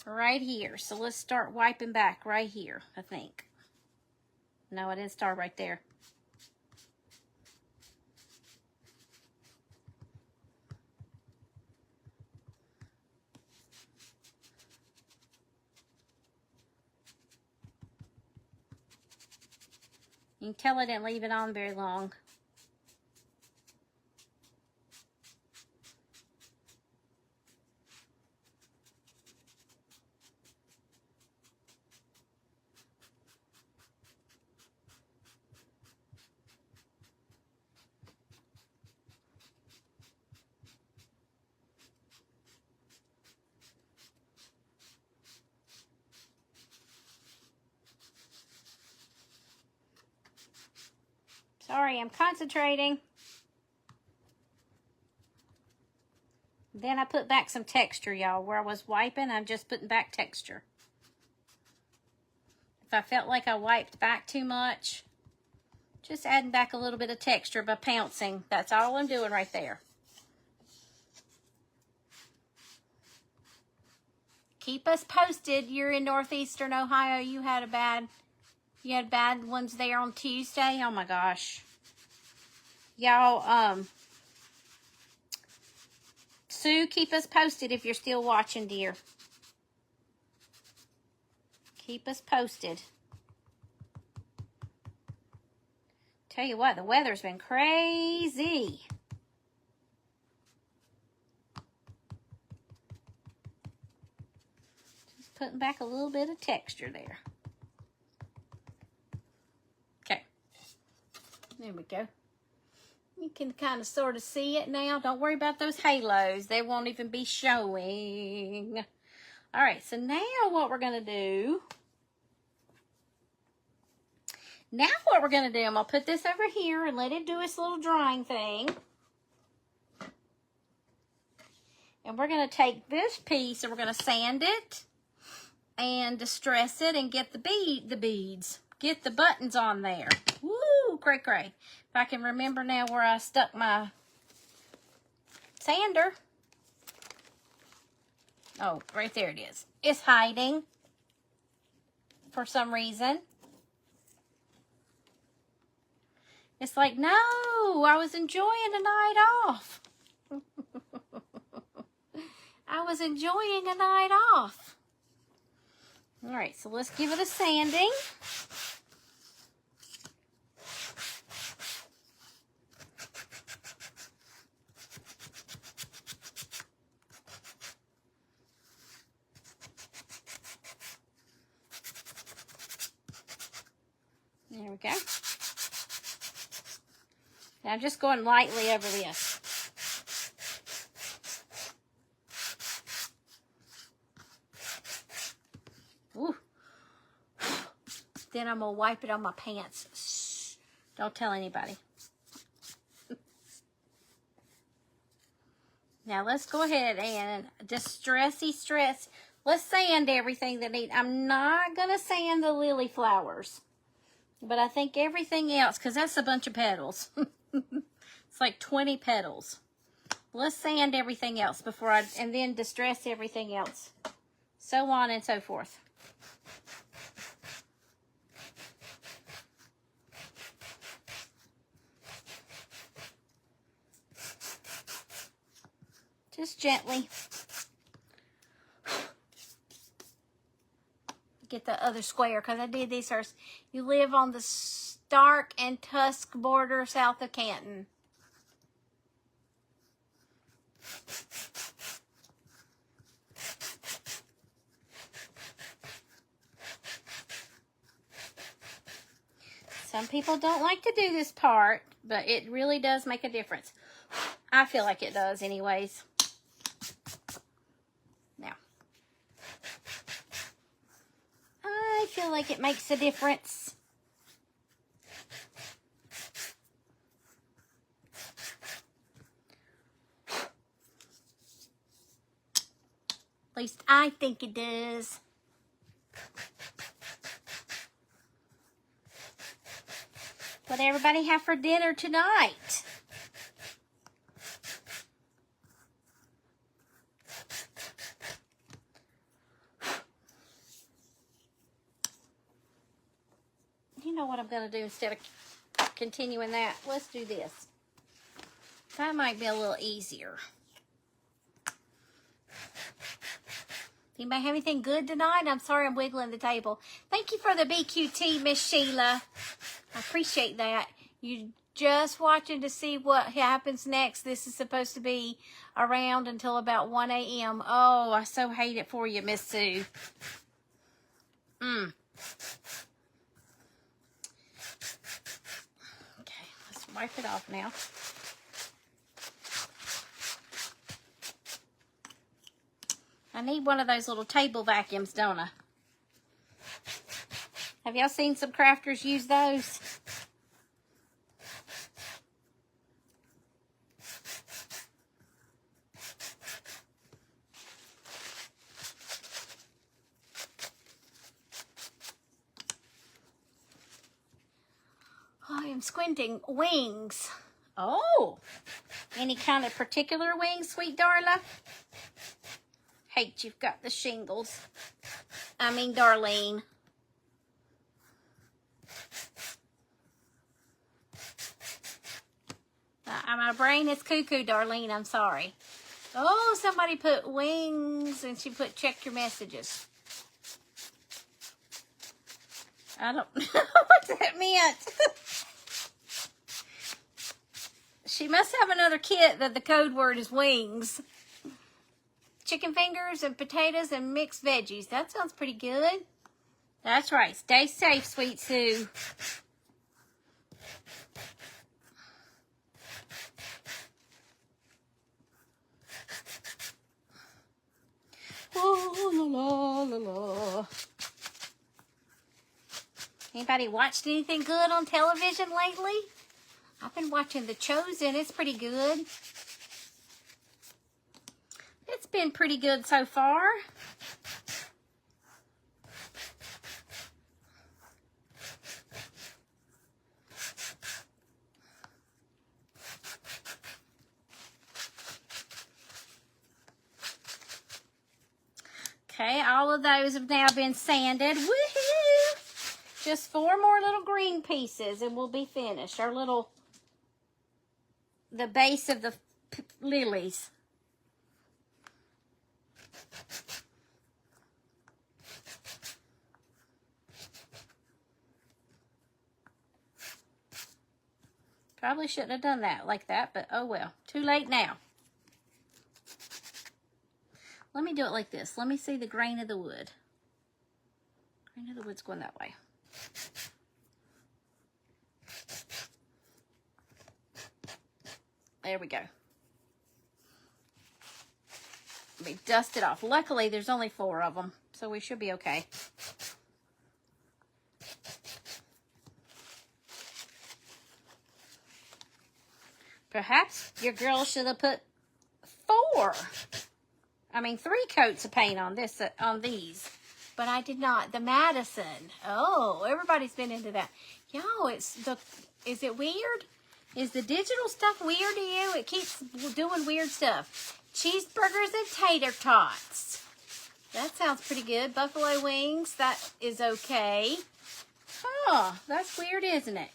right here. So let's start wiping back right here, I think. No, I didn't start right there. You can tell I didn't leave it on very long. Sorry, I'm concentrating. Then I put back some texture, y'all. Where I was wiping, I'm just putting back texture. If I felt like I wiped back too much, just adding back a little bit of texture by pouncing. That's all I'm doing right there. Keep us posted. You're in northeastern Ohio. You had bad ones there on Tuesday. Oh my gosh. Y'all, Sue, keep us posted if you're still watching, dear. Keep us posted. Tell you what, the weather's been crazy. Just putting back a little bit of texture there. Okay. There we go. You can kind of sort of see it now. Don't worry about those halos. They won't even be showing. All right, so now what we're going to do... Now what we're going to do, I'm going to put this over here and let it do its little drying thing. And we're going to take this piece and we're going to sand it and distress it and get the beads. Get the buttons on there. Woo, cray cray. If I can remember now where I stuck my sander. Oh, right there it is. It's hiding for some reason. It's like, no, I was enjoying a night off. I was enjoying a night off. All right, so let's give it a sanding. There we go. Now I'm just going lightly over this. Ooh. Then I'm going to wipe it on my pants. Shh. Don't tell anybody. Now let's go ahead and stress. Let's sand everything that needs. I'm not going to sand the lily flowers. But I think everything else, because that's a bunch of petals. It's like 20 petals. Let's sand everything else and then distress everything else. So on and so forth. Just gently. Get the other square because I did these first. You live on the Stark and Tusk border south of Canton. Some people don't like to do this part, but it really does make a difference. I feel like it does anyways. Now, I feel like it makes a difference. least I think it does. What everybody have for dinner tonight? You know what I'm going to do instead of continuing that? Let's do this. That might be a little easier. Anybody have anything good tonight? I'm sorry I'm wiggling the table. Thank you for the BQT, Miss Sheila. I appreciate that. You just watching to see what happens next. This is supposed to be around until about 1 a.m. Oh, I so hate it for you, Miss Sue. Okay, let's wipe it off now. I need one of those little table vacuums, don't I? Have y'all seen some crafters use those? I am squinting. Wings. Oh, any kind of particular wings, sweet Darla? Hate you've got the shingles. I mean, Darlene. My brain is cuckoo, Darlene. I'm sorry. Oh, somebody put wings and she put check your messages. I don't know what that meant. She must have another kit that the code word is wings. Chicken fingers and potatoes and mixed veggies. That sounds pretty good. That's right. Stay safe, sweet Sue. Oh, la, la, la, la. Anybody watched anything good on television lately? I've been watching The Chosen. It's pretty good. It's been pretty good so far. Okay, all of those have now been sanded. Woohoo! Just 4 more little green pieces and we'll be finished. Our little, the base of the lilies. Probably shouldn't have done that like that, but oh well. Too late now. Let me do it like this. Let me see the grain of the wood. Grain of the wood's going that way. There we go. Let me dust it off. Luckily, there's only 4 of them, so we should be okay. Perhaps your girl should have put 3 coats of paint on this, on these, but I did not. The Madison. Oh, everybody's been into that. Yo, is it weird? Is the digital stuff weird to you? It keeps doing weird stuff. Cheeseburgers and tater tots. That sounds pretty good. Buffalo wings. That is okay. Oh, that's weird, isn't it?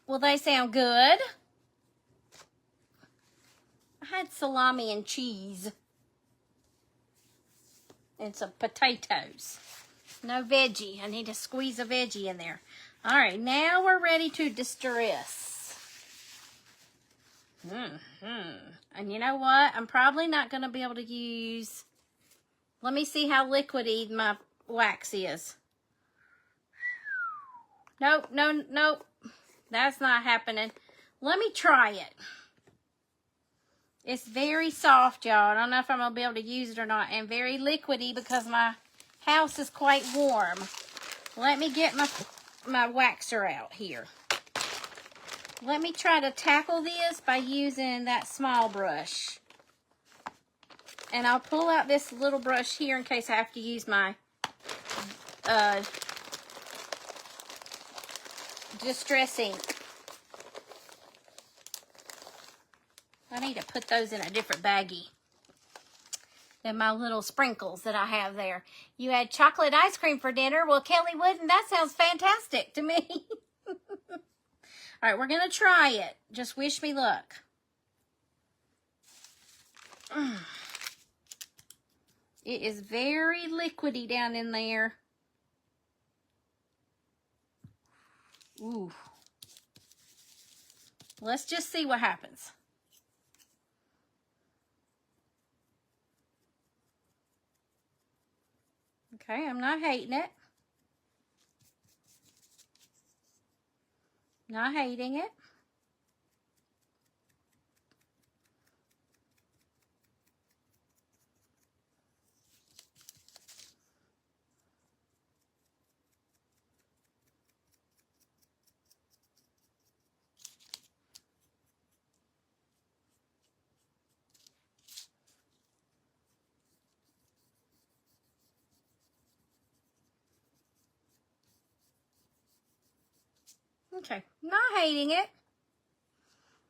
Well, they sound good. I had salami and cheese. And some potatoes. No veggie. I need to squeeze a veggie in there. All right, now we're ready to distress. And you know what? I'm probably not going to be able to use... Let me see how liquidy my wax is. Nope, nope. That's not happening. Let me try it. It's very soft, y'all. I don't know if I'm going to be able to use it or not. And very liquidy because my house is quite warm. Let me get my waxer out here. Let me try to tackle this by using that small brush. And I'll pull out this little brush here in case I have to use my distress ink. I need to put those in a different baggie than my little sprinkles that I have there. You had chocolate ice cream for dinner. Well, Kelly wouldn't. That sounds fantastic to me. All right, we're going to try it. Just wish me luck. It is very liquidy down in there. Ooh. Let's just see what happens. Okay, I'm not hating it. Not hating it. Okay, not hating it.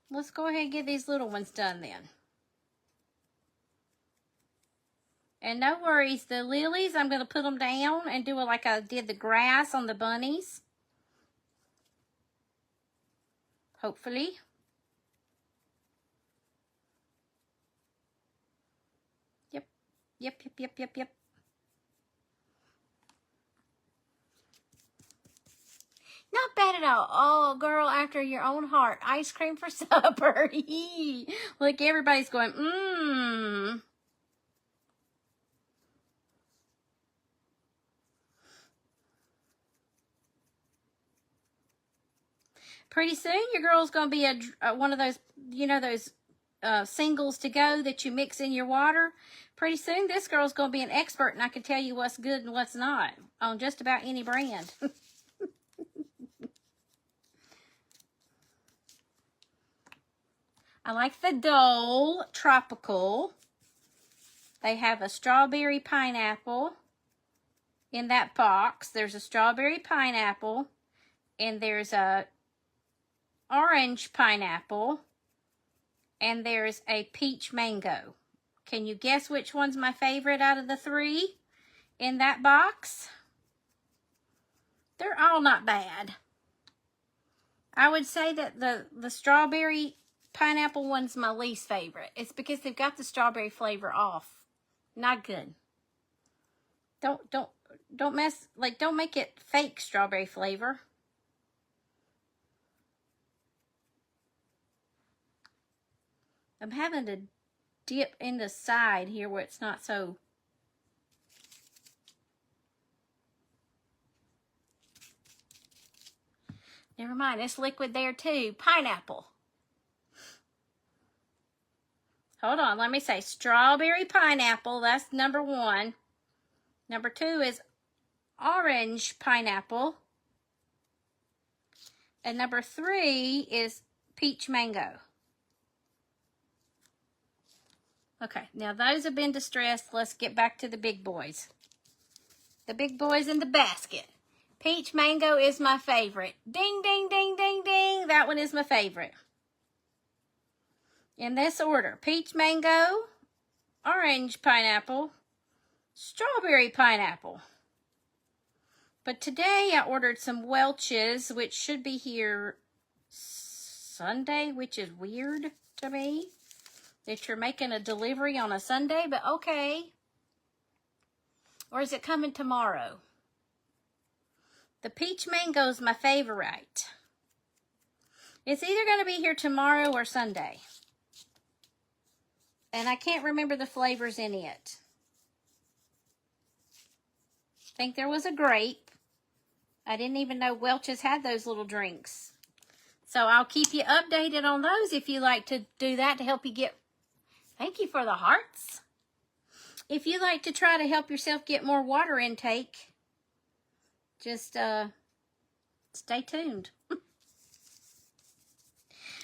Let's go ahead and get these little ones done then. And no worries, the lilies, I'm going to put them down and do it like I did the grass on the bunnies. Hopefully. Yep. Not bad at all. Oh, girl, after your own heart. Ice cream for supper. Look, everybody's going, mmm. Pretty soon, your girl's going to be one of those, you know, those singles to go that you mix in your water. Pretty soon, this girl's going to be an expert, and I can tell you what's good and what's not on just about any brand. I like the Dole Tropical. They have a strawberry pineapple in that box. There's a strawberry pineapple, and there's a orange pineapple, and there's a peach mango. Can you guess which one's my favorite out of the three in that box? They're all not bad. I would say that the strawberry pineapple one's my least favorite. It's because they've got the strawberry flavor off. Not good. Don't mess, like, don't make it fake strawberry flavor. I'm having to dip in the side here where it's not so. Never mind, it's liquid there too. Pineapple. Hold on, let me say strawberry pineapple. That's number one. Number two is orange pineapple. And number three is peach mango. Okay, now those have been distressed. Let's get back to the big boys. The big boys in the basket. Peach mango is my favorite. Ding, ding, ding, ding, ding. That one is my favorite. In this order: peach mango, orange pineapple, strawberry pineapple. But today I ordered some Welch's, which should be here Sunday, which is weird to me that you're making a delivery on a Sunday, but okay. Or is it coming tomorrow? The peach mango is my favorite. It's either going to be here tomorrow or Sunday. And I can't remember the flavors in it. I think there was a grape. I didn't even know Welch's had those little drinks. So I'll keep you updated on those if you like to do that to help you get. Thank you for the hearts. If you like to try to help yourself get more water intake, just stay tuned.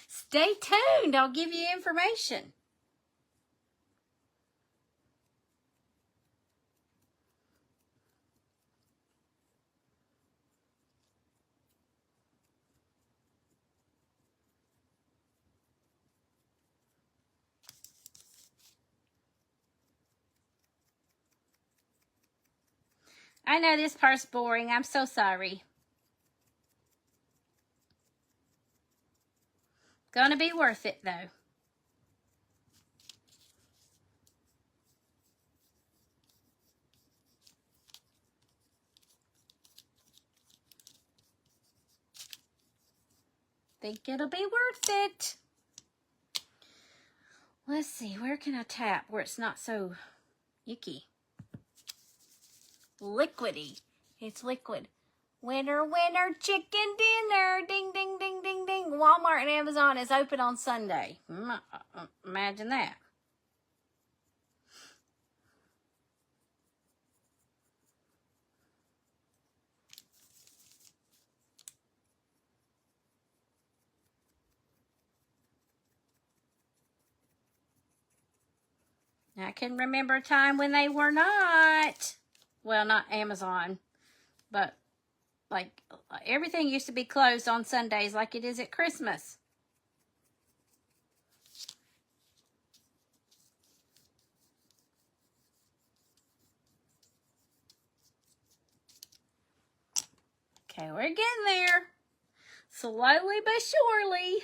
Stay tuned. I'll give you information. I know this part's boring. I'm so sorry. Gonna be worth it, though. Think it'll be worth it. Let's see, where can I tap where it's not so icky? Liquidy. It's liquid. Winner, winner, chicken dinner. Ding, ding, ding, ding, ding. Walmart and Amazon is open on Sunday. Imagine that. I can remember a time when they were not. Well, not Amazon, but like everything used to be closed on Sundays like it is at Christmas. Okay, we're getting there. Slowly but surely.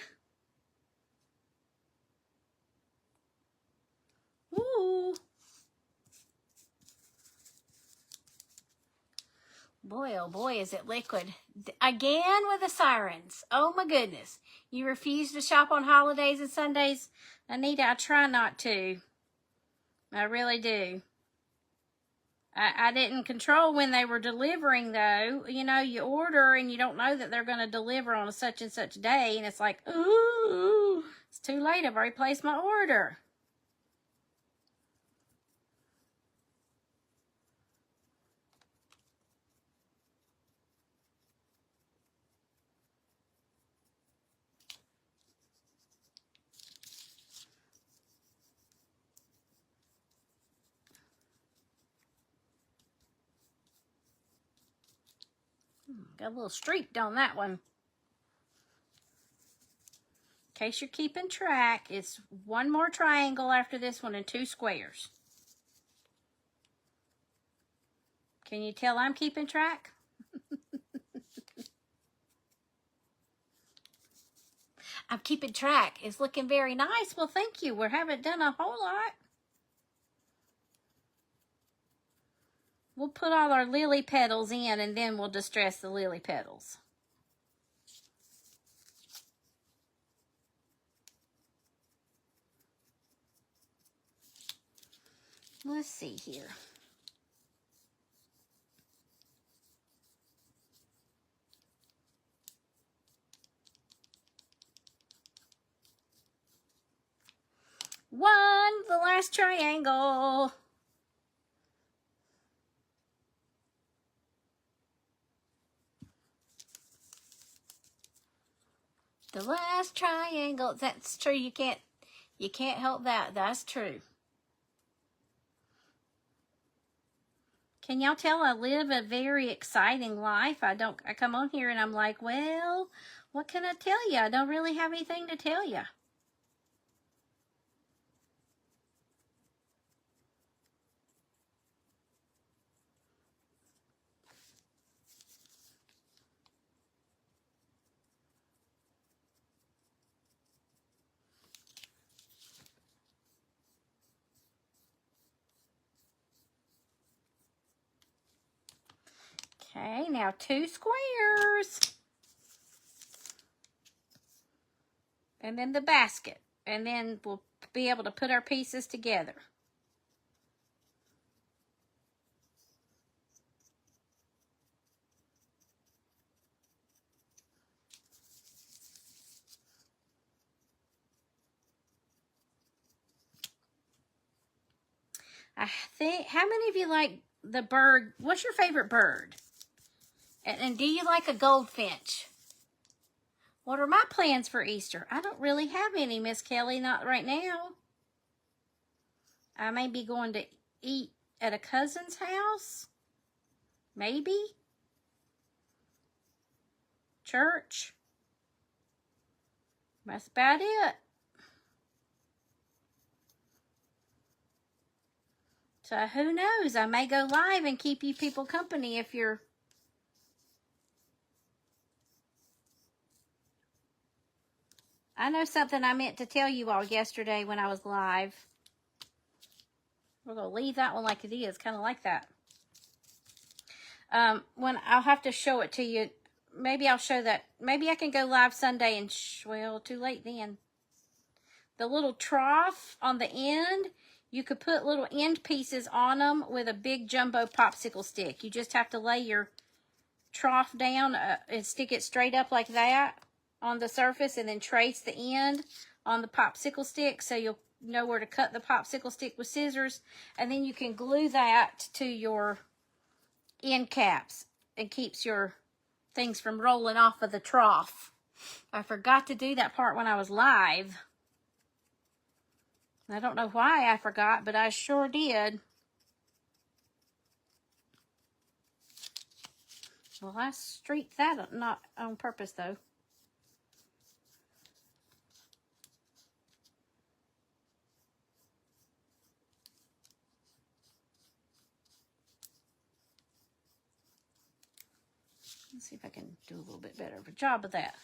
Ooh. Boy, oh boy, is it liquid. Again with the sirens. Oh my goodness. You refuse to shop on holidays and Sundays? Anita, I try not to. I really do. I didn't control when they were delivering, though. You know, you order and you don't know that they're going to deliver on a such and such day. And it's like, ooh, it's too late. I've already placed my order. Got a little streaked on that one. In case you're keeping track, it's one more triangle after this one and 2 squares. Can you tell I'm keeping track? I'm keeping track. It's looking very nice. Well, thank you. We haven't done a whole lot. We'll put all our lily petals in and then we'll distress the lily petals. Let's see here. The last triangle. The last triangle. That's true. You can't help that. That's true. Can y'all tell I live a very exciting life? I come on here and I'm like, well, what can I tell you? I don't really have anything to tell you. Okay, now 2 squares. And then the basket. And then we'll be able to put our pieces together. I think, how many of you like the bird? What's your favorite bird? And do you like a goldfinch? What are my plans for Easter? I don't really have any, Miss Kelly, not right now. I may be going to eat at a cousin's house. Maybe. Church. That's about it. So who knows? I may go live and keep you people company if you're... I know something I meant to tell you all yesterday when I was live. We're going to leave that one like it is, kind of like that. When I'll have to show it to you. Maybe I'll show that. Maybe I can go live Sunday and, well, too late then. The little trough on the end, you could put little end pieces on them with a big jumbo popsicle stick. You just have to lay your trough down and stick it straight up like that on the surface, and then trace the end on the popsicle stick so you'll know where to cut the popsicle stick with scissors, and then you can glue that to your end caps and keeps your things from rolling off of the trough. I forgot to do that part when I was live. I don't know why I forgot, but I sure did. Well, I streaked that not on purpose, though. Let's see if I can do a little bit better of a job of that.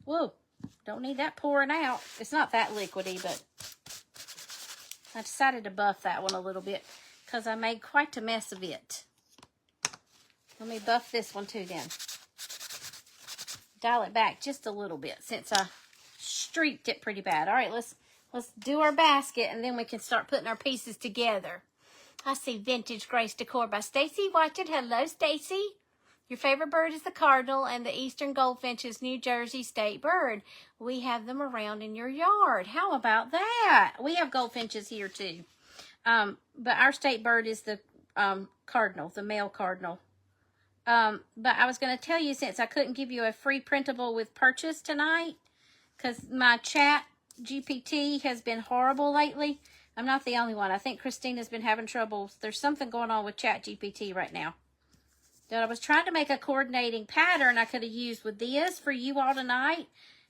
Whoa, don't need that pouring out. It's not that liquidy, but I decided to buff that one a little bit because I made quite a mess of it. Let me buff this one too then. Dial it back just a little bit since I streaked it pretty bad. All right, let's do our basket, and then we can start putting our pieces together. I see Vintage Grace Decor by Stacy watching. Hello, Stacy. Your favorite bird is the cardinal, and the eastern goldfinch is New Jersey state bird. We have them around in your yard. How about that? We have goldfinches here too. But our state bird is the cardinal, the male cardinal. But I was going to tell you, since I couldn't give you a free printable with purchase tonight, because my chat GPT has been horrible lately. I'm not the only one. I think Christina's been having trouble. There's something going on with chat GPT right now. That I was trying to make a coordinating pattern I could have used with this for you all tonight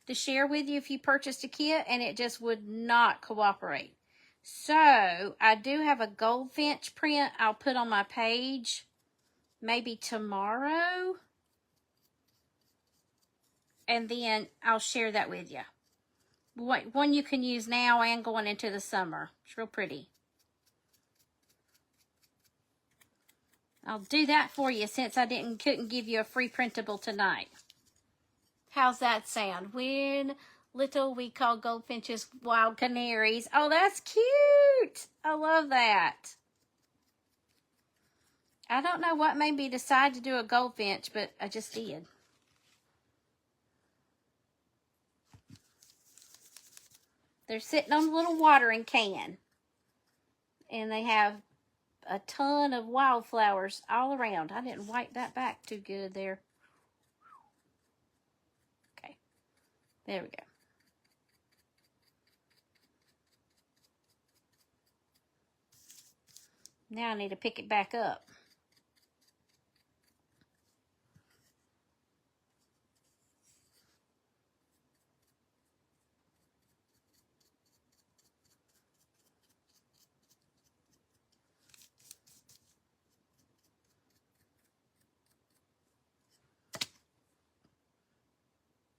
to share with you if you purchased a kit, and it just would not cooperate. So I do have a goldfinch print I'll put on my page maybe tomorrow, and then I'll share that with you. One you can use now and going into the summer. It's real pretty. I'll do that for you since I couldn't give you a free printable tonight. How's that sound? When little, we call goldfinches wild canaries. Oh, that's cute. I love that. I don't know what made me decide to do a goldfinch, but I just did. They're sitting on a little watering can. And they have a ton of wildflowers all around. I didn't wipe that back too good there. Okay. There we go. Now I need to pick it back up.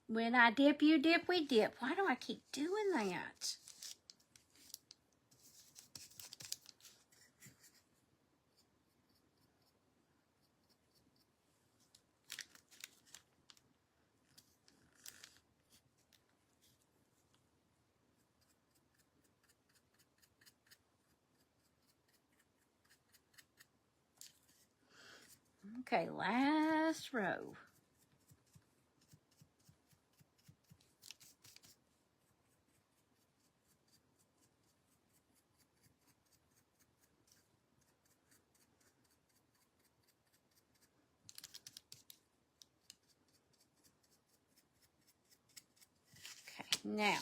When I dip, you dip, we dip. Why do I keep doing that? Okay, last row. Okay, now.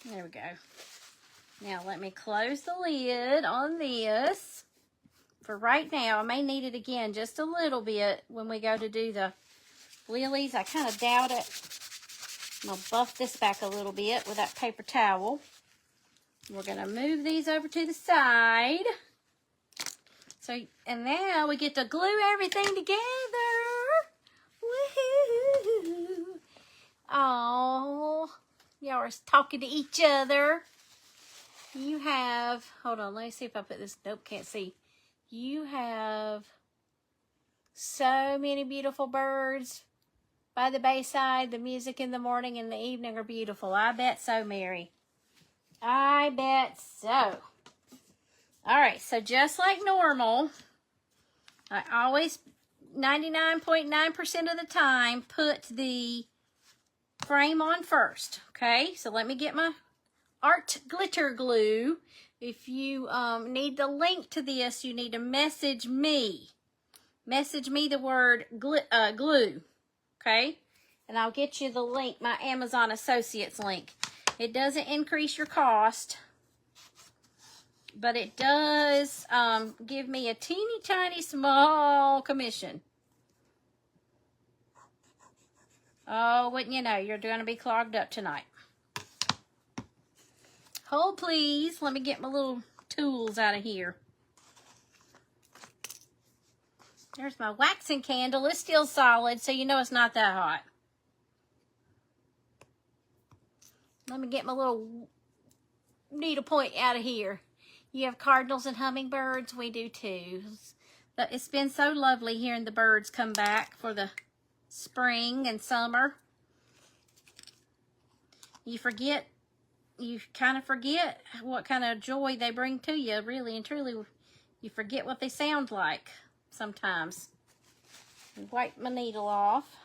There we go. Now let me close the lid on this. For right now, I may need it again just a little bit when we go to do the lilies. I kind of doubt it. I'm going to buff this back a little bit with that paper towel. We're going to move these over to the side. So, and now we get to glue everything together. Woohoo! Oh, y'all are talking to each other. You have, hold on, let me see if I put this, nope, can't see. You have so many beautiful birds by the bayside. The music in the morning and the evening are beautiful. I bet so, Mary. I bet so. All right, so just like normal, I always, 99.9% of the time, put the frame on first. Okay, so let me get my art glitter glue. If you need the link to this, you need to message me. Message me the word glue, okay? And I'll get you the link, my Amazon Associates link. It doesn't increase your cost, but it does give me a teeny tiny small commission. Oh, wouldn't you know, you're going to be clogged up tonight. Hold, please. Let me get my little tools out of here. There's my waxing candle. It's still solid, so you know it's not that hot. Let me get my little needle point out of here. You have cardinals and hummingbirds. We do too. But it's been so lovely hearing the birds come back for the spring and summer. You kind of forget what kind of joy they bring to you, really and truly. You forget what they sound like sometimes. Wipe my needle off.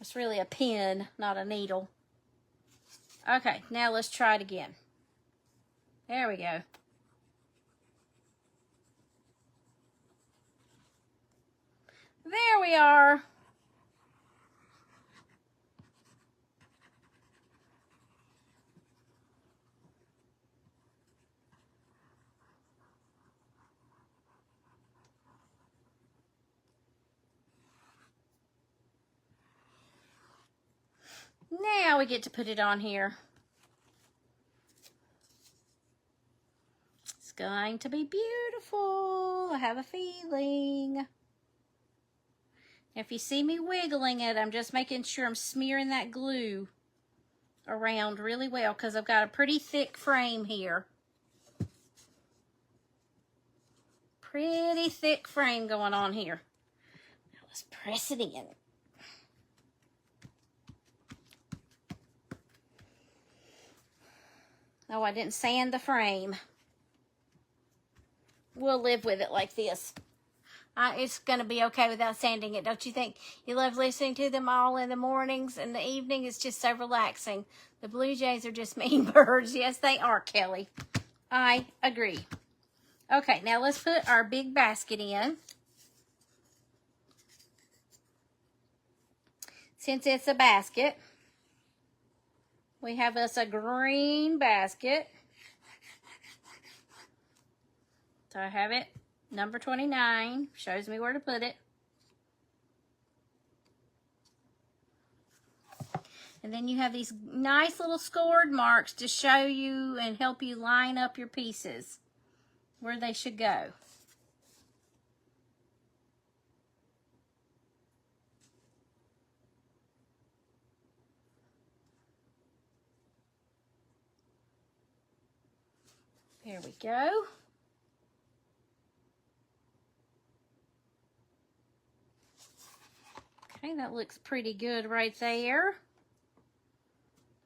It's really a pin, not a needle. Okay, now let's try it again. There we go. There we are. Now we get to put it on here. It's going to be beautiful. I have a feeling. If you see me wiggling it, I'm just making sure I'm smearing that glue around really well because I've got a pretty thick frame here. Pretty thick frame going on here. Now let's press it in. Oh, I didn't sand the frame. We'll live with it like this. It's going to be okay without sanding it, don't you think? You love listening to them all in the mornings and the evening. It's just so relaxing. The Blue Jays are just mean birds. Yes, they are, Kelly. I agree. Okay, now let's put our big basket in. Since it's a basket, we have us a green basket. So I have it, number 29, shows me where to put it. And then you have these nice little scored marks to show you and help you line up your pieces where they should go. There we go. Okay, that looks pretty good right there.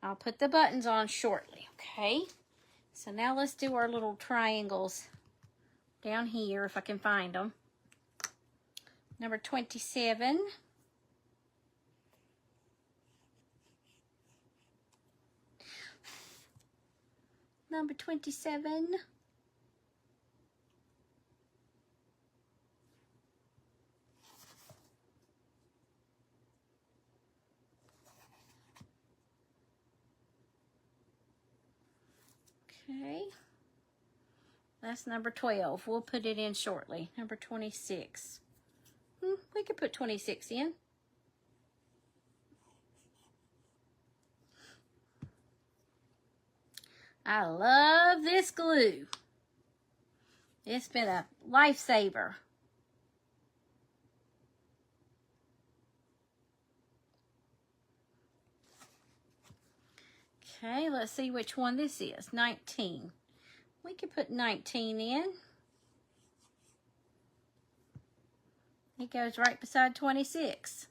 I'll put the buttons on shortly, okay? So now let's do our little triangles down here, if I can find them. Number 27. Number 27. Okay. That's number 12. We'll put it in shortly. Number 26. We could put 26 in. I love this glue. It's been a lifesaver. Okay, let's see which one this is. 19. We could put 19 in. It goes right beside 26.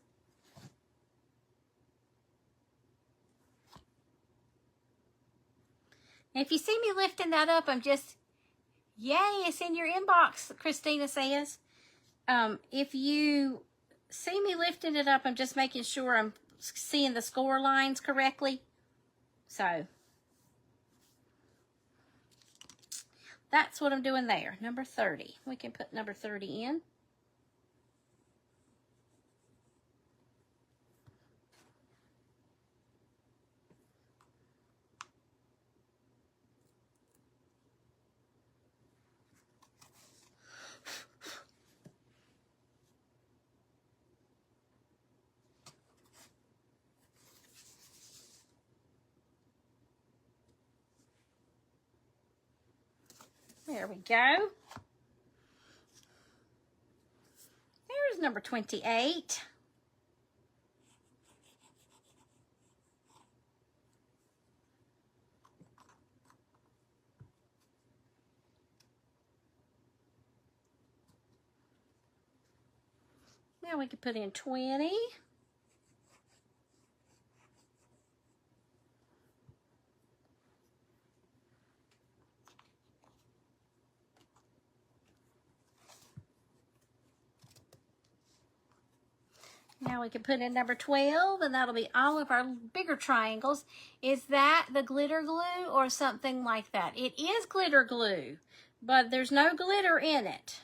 If you see me lifting that up, I'm just, yay, it's in your inbox, Christina says. If you see me lifting it up, I'm just making sure I'm seeing the score lines correctly. So, that's what I'm doing there. Number 30. We can put number 30 in. There we go. There's number 28. Now we can put in 20. Now we can put in number 12, and that'll be all of our bigger triangles. Is that the glitter glue or something like that? It is glitter glue, but there's no glitter in it.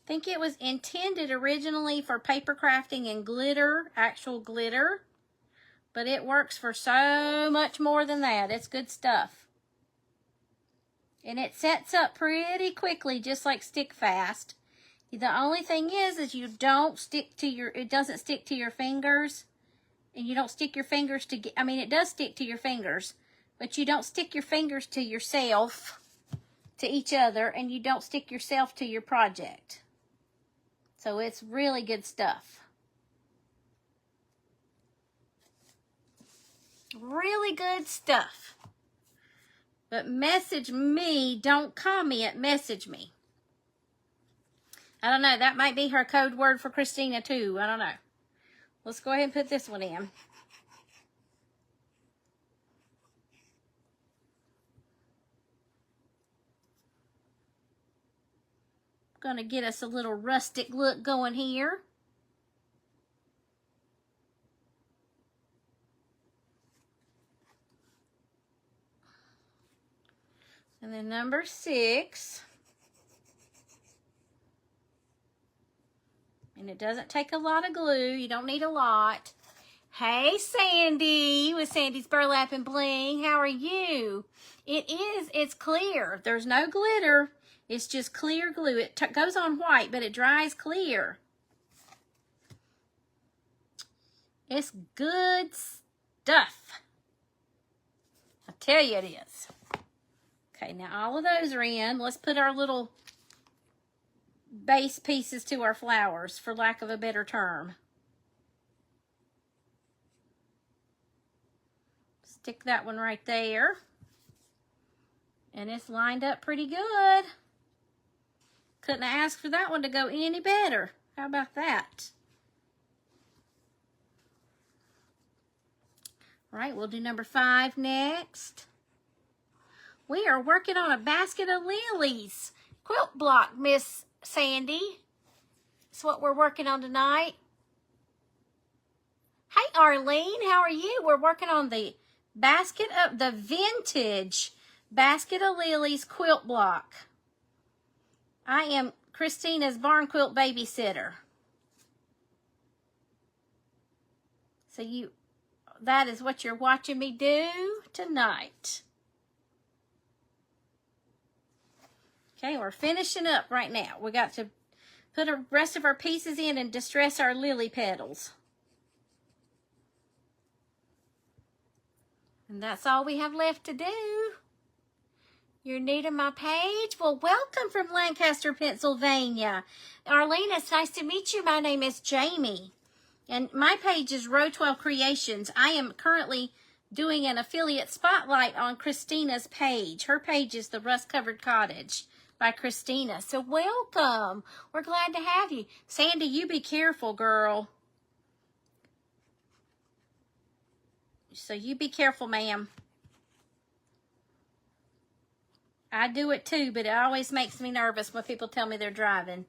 I think it was intended originally for paper crafting and glitter, actual glitter, but it works for so much more than that. It's good stuff. And it sets up pretty quickly, just like Stick Fast. The only thing is you don't stick to your, it doesn't stick to your fingers, and you don't stick your fingers to, I mean, it does stick to your fingers, but you don't stick your fingers to yourself, to each other, and you don't stick yourself to your project. So it's really good stuff. Really good stuff. But message me, don't comment, message me. I don't know, that might be her code word for Christina too. I don't know. Let's go ahead and put this one in. Gonna get us a little rustic look going here. And then number 6. And it doesn't take a lot of glue. You don't need a lot. Hey, Sandy, with Sandy's Burlap and Bling. How are you? It's clear. There's no glitter. It's just clear glue. It goes on white, but it dries clear. It's good stuff. I tell you it is. Okay, now all of those are in. Let's put our little base pieces to our flowers, for lack of a better term. Stick that one right there. And it's lined up pretty good. Couldn't have asked for that one to go any better. How about that? All right, we'll do number 5 next. We are working on a basket of lilies. Quilt block, Miss Sandy. That's what we're working on tonight. Hey, Arlene, how are you? We're working on the basket of the vintage basket of lilies quilt block. I am Christina's Barn Quilt babysitter. So that is what you're watching me do tonight. Okay, we're finishing up right now. We got to put the rest of our pieces in and distress our lily petals. And that's all we have left to do. You're new to my page? Well, welcome from Lancaster, Pennsylvania. Arlene, it's nice to meet you. My name is Jamie. And my page is Rō.12 Creations. I am currently doing an affiliate spotlight on Christina's page. Her page is the Rust-Covered Cottage by Christina. So welcome. We're glad to have you. Sandy, you be careful, girl. So you be careful, ma'am. I do it too, but it always makes me nervous when people tell me they're driving.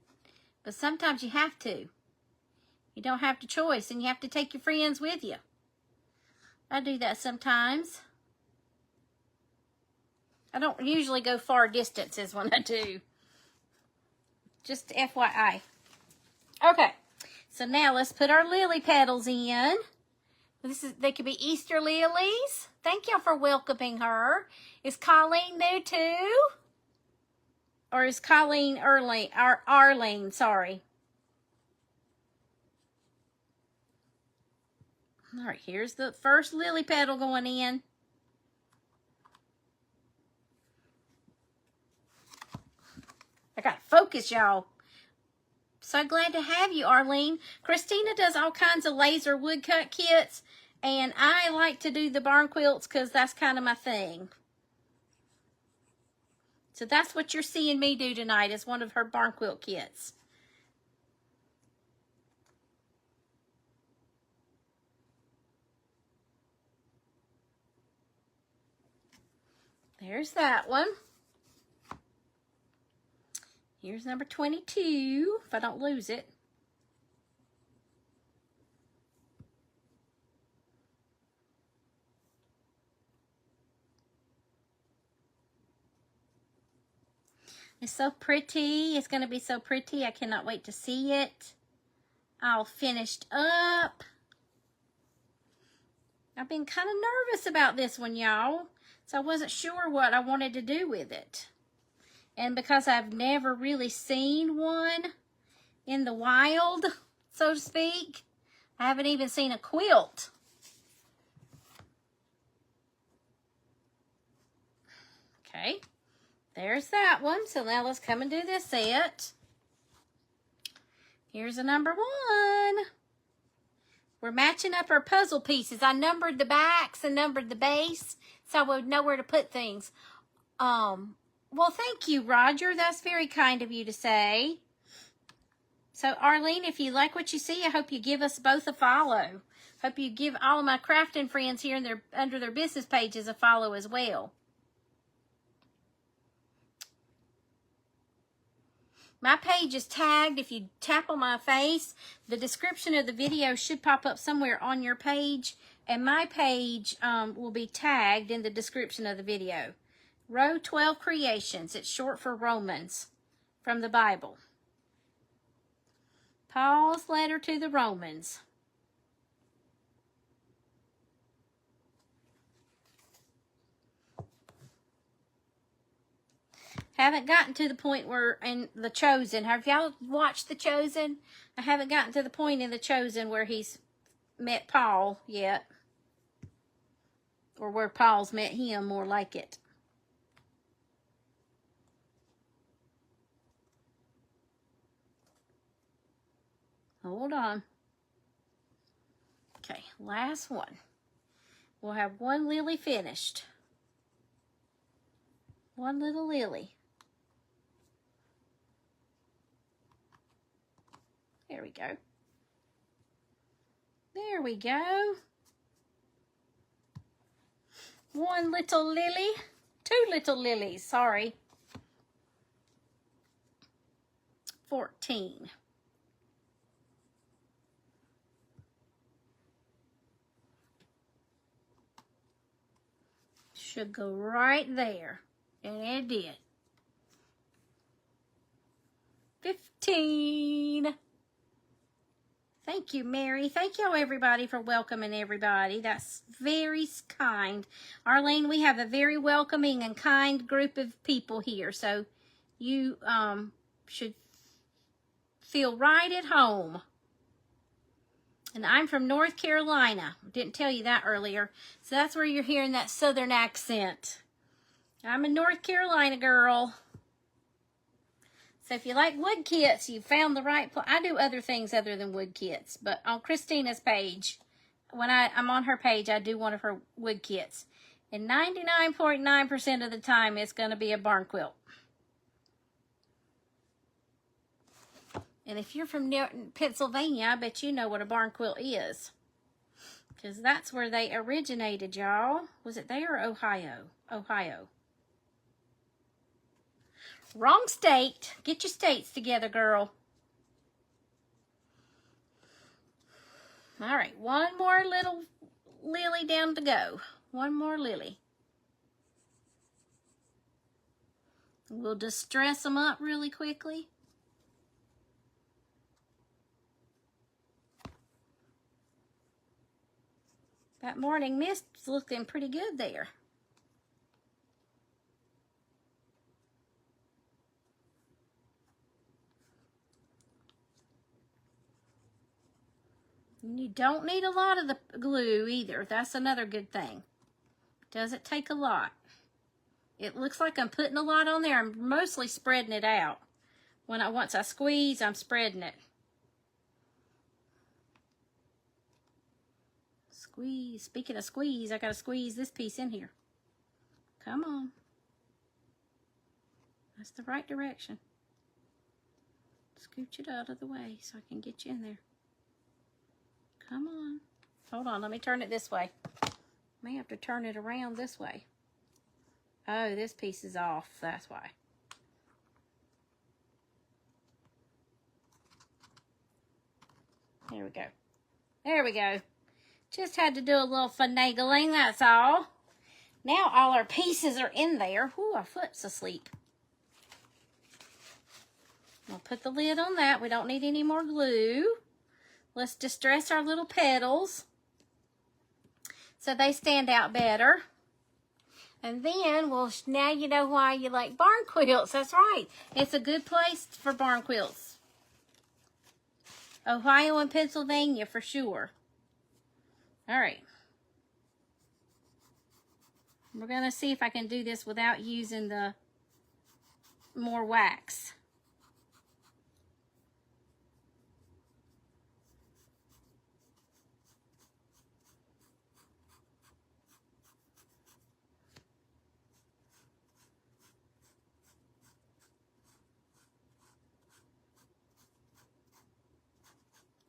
But sometimes you have to. You don't have the choice, and you have to take your friends with you. I do that sometimes. I don't usually go far distances when I do. Just FYI. Okay, so now let's put our lily petals in. They could be Easter lilies. Thank y'all for welcoming her. Is Colleen new too? Or is Colleen Arlene, sorry. All right, here's the first lily petal going in. I gotta focus, y'all. So glad to have you, Arlene. Christina does all kinds of laser woodcut kits, and I like to do the barn quilts because that's kind of my thing. So that's what you're seeing me do tonight, is one of her barn quilt kits. There's that one. Here's number 22, if I don't lose it. It's so pretty. It's going to be so pretty. I cannot wait to see it all finished up. I've been kind of nervous about this one, y'all. So I wasn't sure what I wanted to do with it. And because I've never really seen one in the wild, so to speak, I haven't even seen a quilt. Okay, there's that one. So now let's come and do this set. Here's a number 1. We're matching up our puzzle pieces. I numbered the backs and numbered the base so I would know where to put things. Well, thank you, Roger. That's very kind of you to say. So, Arlene, if you like what you see, I hope you give us both a follow. Hope you give all of my crafting friends here under their business pages a follow as well. My page is tagged. If you tap on my face, the description of the video should pop up somewhere on your page, and my page will be tagged in the description of the video. Rō.12 Creations. It's short for Romans from the Bible. Paul's letter to the Romans. Haven't gotten to the point where in The Chosen. Have y'all watched The Chosen? I haven't gotten to the point in The Chosen where he's met Paul yet. Or where Paul's met him, more like it. Hold on. Okay, last one. We'll have one lily finished. One little lily. There we go. There we go. One little lily. 2 little lilies, sorry. 14. Should go right there. And it did. 15. Thank you, Mary. Thank y'all, everybody, for welcoming everybody. That's very kind. Arlene, we have a very welcoming and kind group of people here. So you should feel right at home. And I'm from North Carolina. Didn't tell you that earlier. So that's where you're hearing that southern accent. I'm a North Carolina girl. So if you like wood kits, you found the right place. I do other things other than wood kits. But on Christina's page, when I'm on her page, I do one of her wood kits. And 99.9% of the time, it's going to be a barn quilt. And if you're from Pennsylvania, I bet you know what a barn quilt is. Because that's where they originated, y'all. Was it there or Ohio? Ohio. Wrong state. Get your states together, girl. All right, one more little lily down to go. One more lily. We'll just dress them up really quickly. That morning mist's looking pretty good there. And you don't need a lot of the glue either. That's another good thing. Doesn't take a lot. It looks like I'm putting a lot on there. I'm mostly spreading it out. Once I squeeze, I'm spreading it. Squeeze. Speaking of squeeze, I gotta squeeze this piece in here. Come on. That's the right direction. Scooch it out of the way so I can get you in there. Come on. Hold on, let me turn it this way. May have to turn it around this way. Oh, this piece is off, that's why. There we go. There we go. Just had to do a little finagling, that's all. Now all our pieces are in there. Ooh, our foot's asleep. We'll put the lid on that. We don't need any more glue. Let's distress our little petals so they stand out better. And then, well, now you know why you like barn quilts. That's right. It's a good place for barn quilts. Ohio and Pennsylvania for sure. All right. We're going to see if I can do this without using the more wax.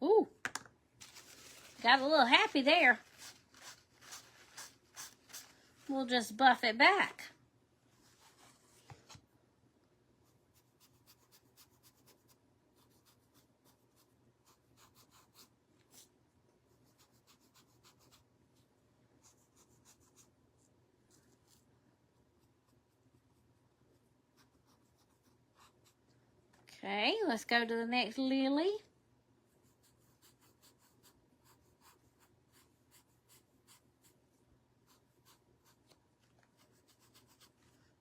Ooh, got a little happy there. We'll just buff it back. Okay, let's go to the next lily.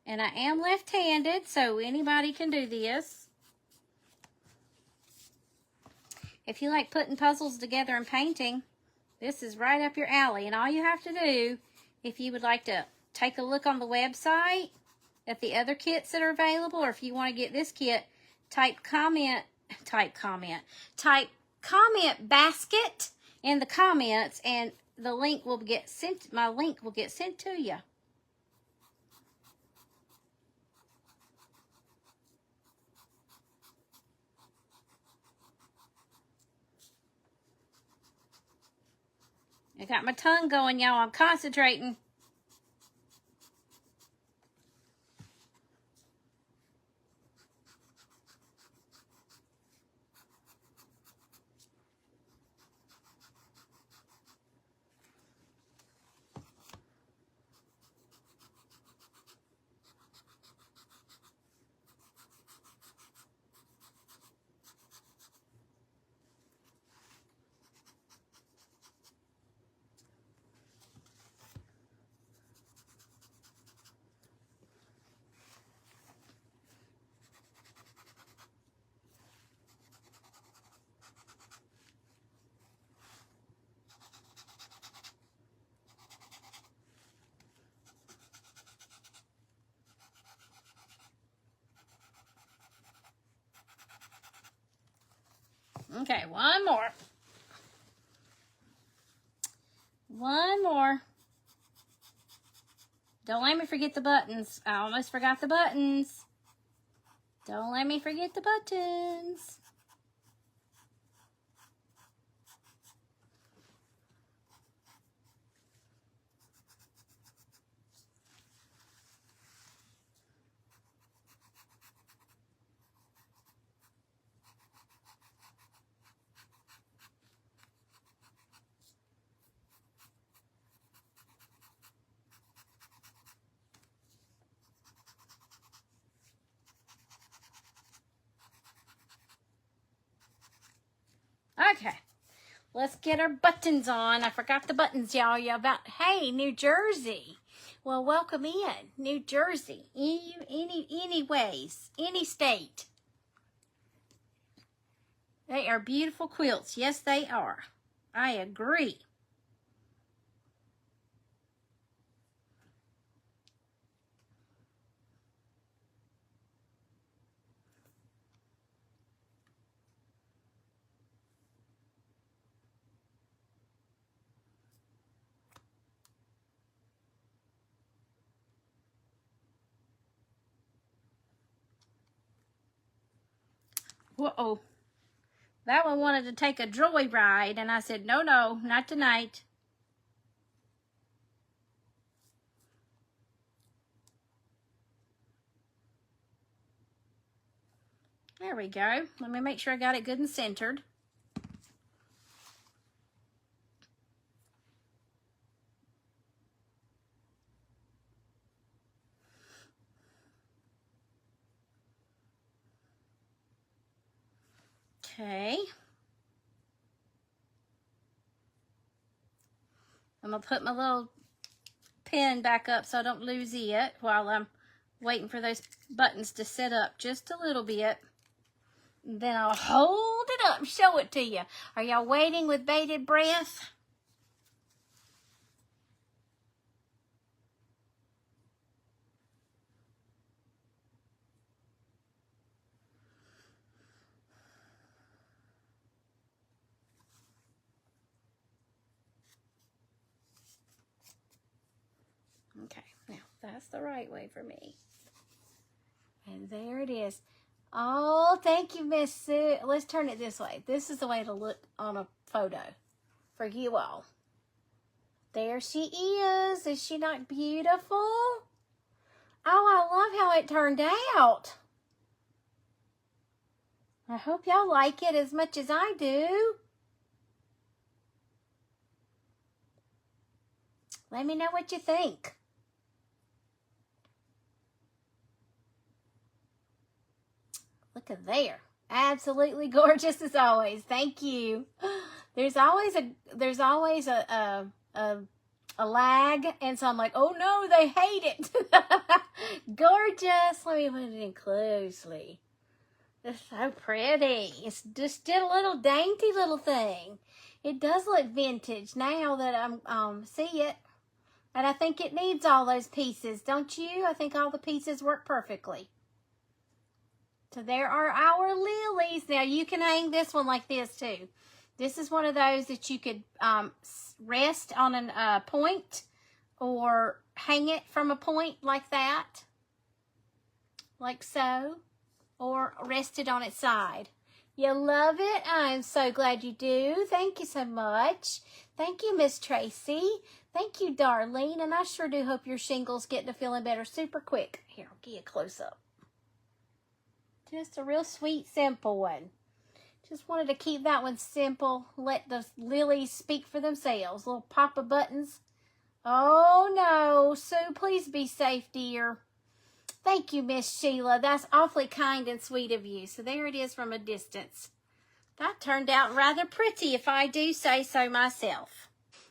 And I am left-handed, so anybody can do this. If you like putting puzzles together and painting, this is right up your alley. And all you have to do, if you would like to take a look on the website at the other kits that are available, or if you want to get this kit, type comment basket in the comments, and the link will get sent. My link will get sent to you. I got my tongue going, y'all. I'm concentrating. Okay, one more. One more. Don't let me forget the buttons. I almost forgot the buttons. Don't let me forget the buttons. Okay, let's get our buttons on. I forgot the buttons, y'all. Hey, New Jersey. Well, welcome in, New Jersey. Anyways, any state. They are beautiful quilts. Yes, they are. I agree. Whoa. That one wanted to take a joy ride, and I said, no, not tonight. There we go. Let me make sure I got it good and centered. Okay. I'm going to put my little pen back up so I don't lose it while I'm waiting for those buttons to set up just a little bit. And then I'll hold it up and show it to you. Are y'all waiting with bated breath? Okay, now that's the right way for me. And there it is. Oh, thank you, Miss Sue. Let's turn it this way. This is the way to look on a photo for you all. There she is. Is she not beautiful? Oh, I love how it turned out. I hope y'all like it as much as I do. Let me know what you think. Look at there. Absolutely gorgeous as always. Thank you. There's always a lag, and so I'm like, oh no, they hate it. Gorgeous. Let me put it in closely. It's so pretty. It's just did a little dainty little thing. It does look vintage now that I'm see it. And I think it needs all those pieces, don't you? I think all the pieces work perfectly. So there are our lilies. Now you can hang this one like this too. This is one of those that you could rest on a point or hang it from a point like that. Like so. Or rest it on its side. You love it? I'm so glad you do. Thank you so much. Thank you, Miss Tracy. Thank you, Darlene. And I sure do hope your shingles get to feeling better super quick. Here, I'll give you a close-up. Just a real sweet, simple one. Just wanted to keep that one simple. Let the lilies speak for themselves. Little pop of buttons. Oh, no. Sue, please be safe, dear. Thank you, Miss Sheila. That's awfully kind and sweet of you. So there it is from a distance. That turned out rather pretty, if I do say so myself.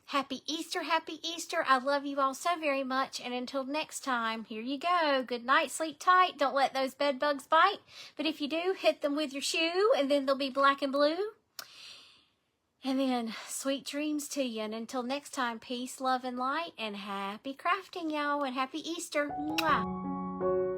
Happy Easter, happy Easter. I love you all so very much. And until next time, here you go. Good night, sleep tight. Don't let those bed bugs bite. But if you do, hit them with your shoe, and then they'll be black and blue. And then sweet dreams to you. And until next time, peace, love, and light. And happy crafting, y'all. And happy Easter. Mwah.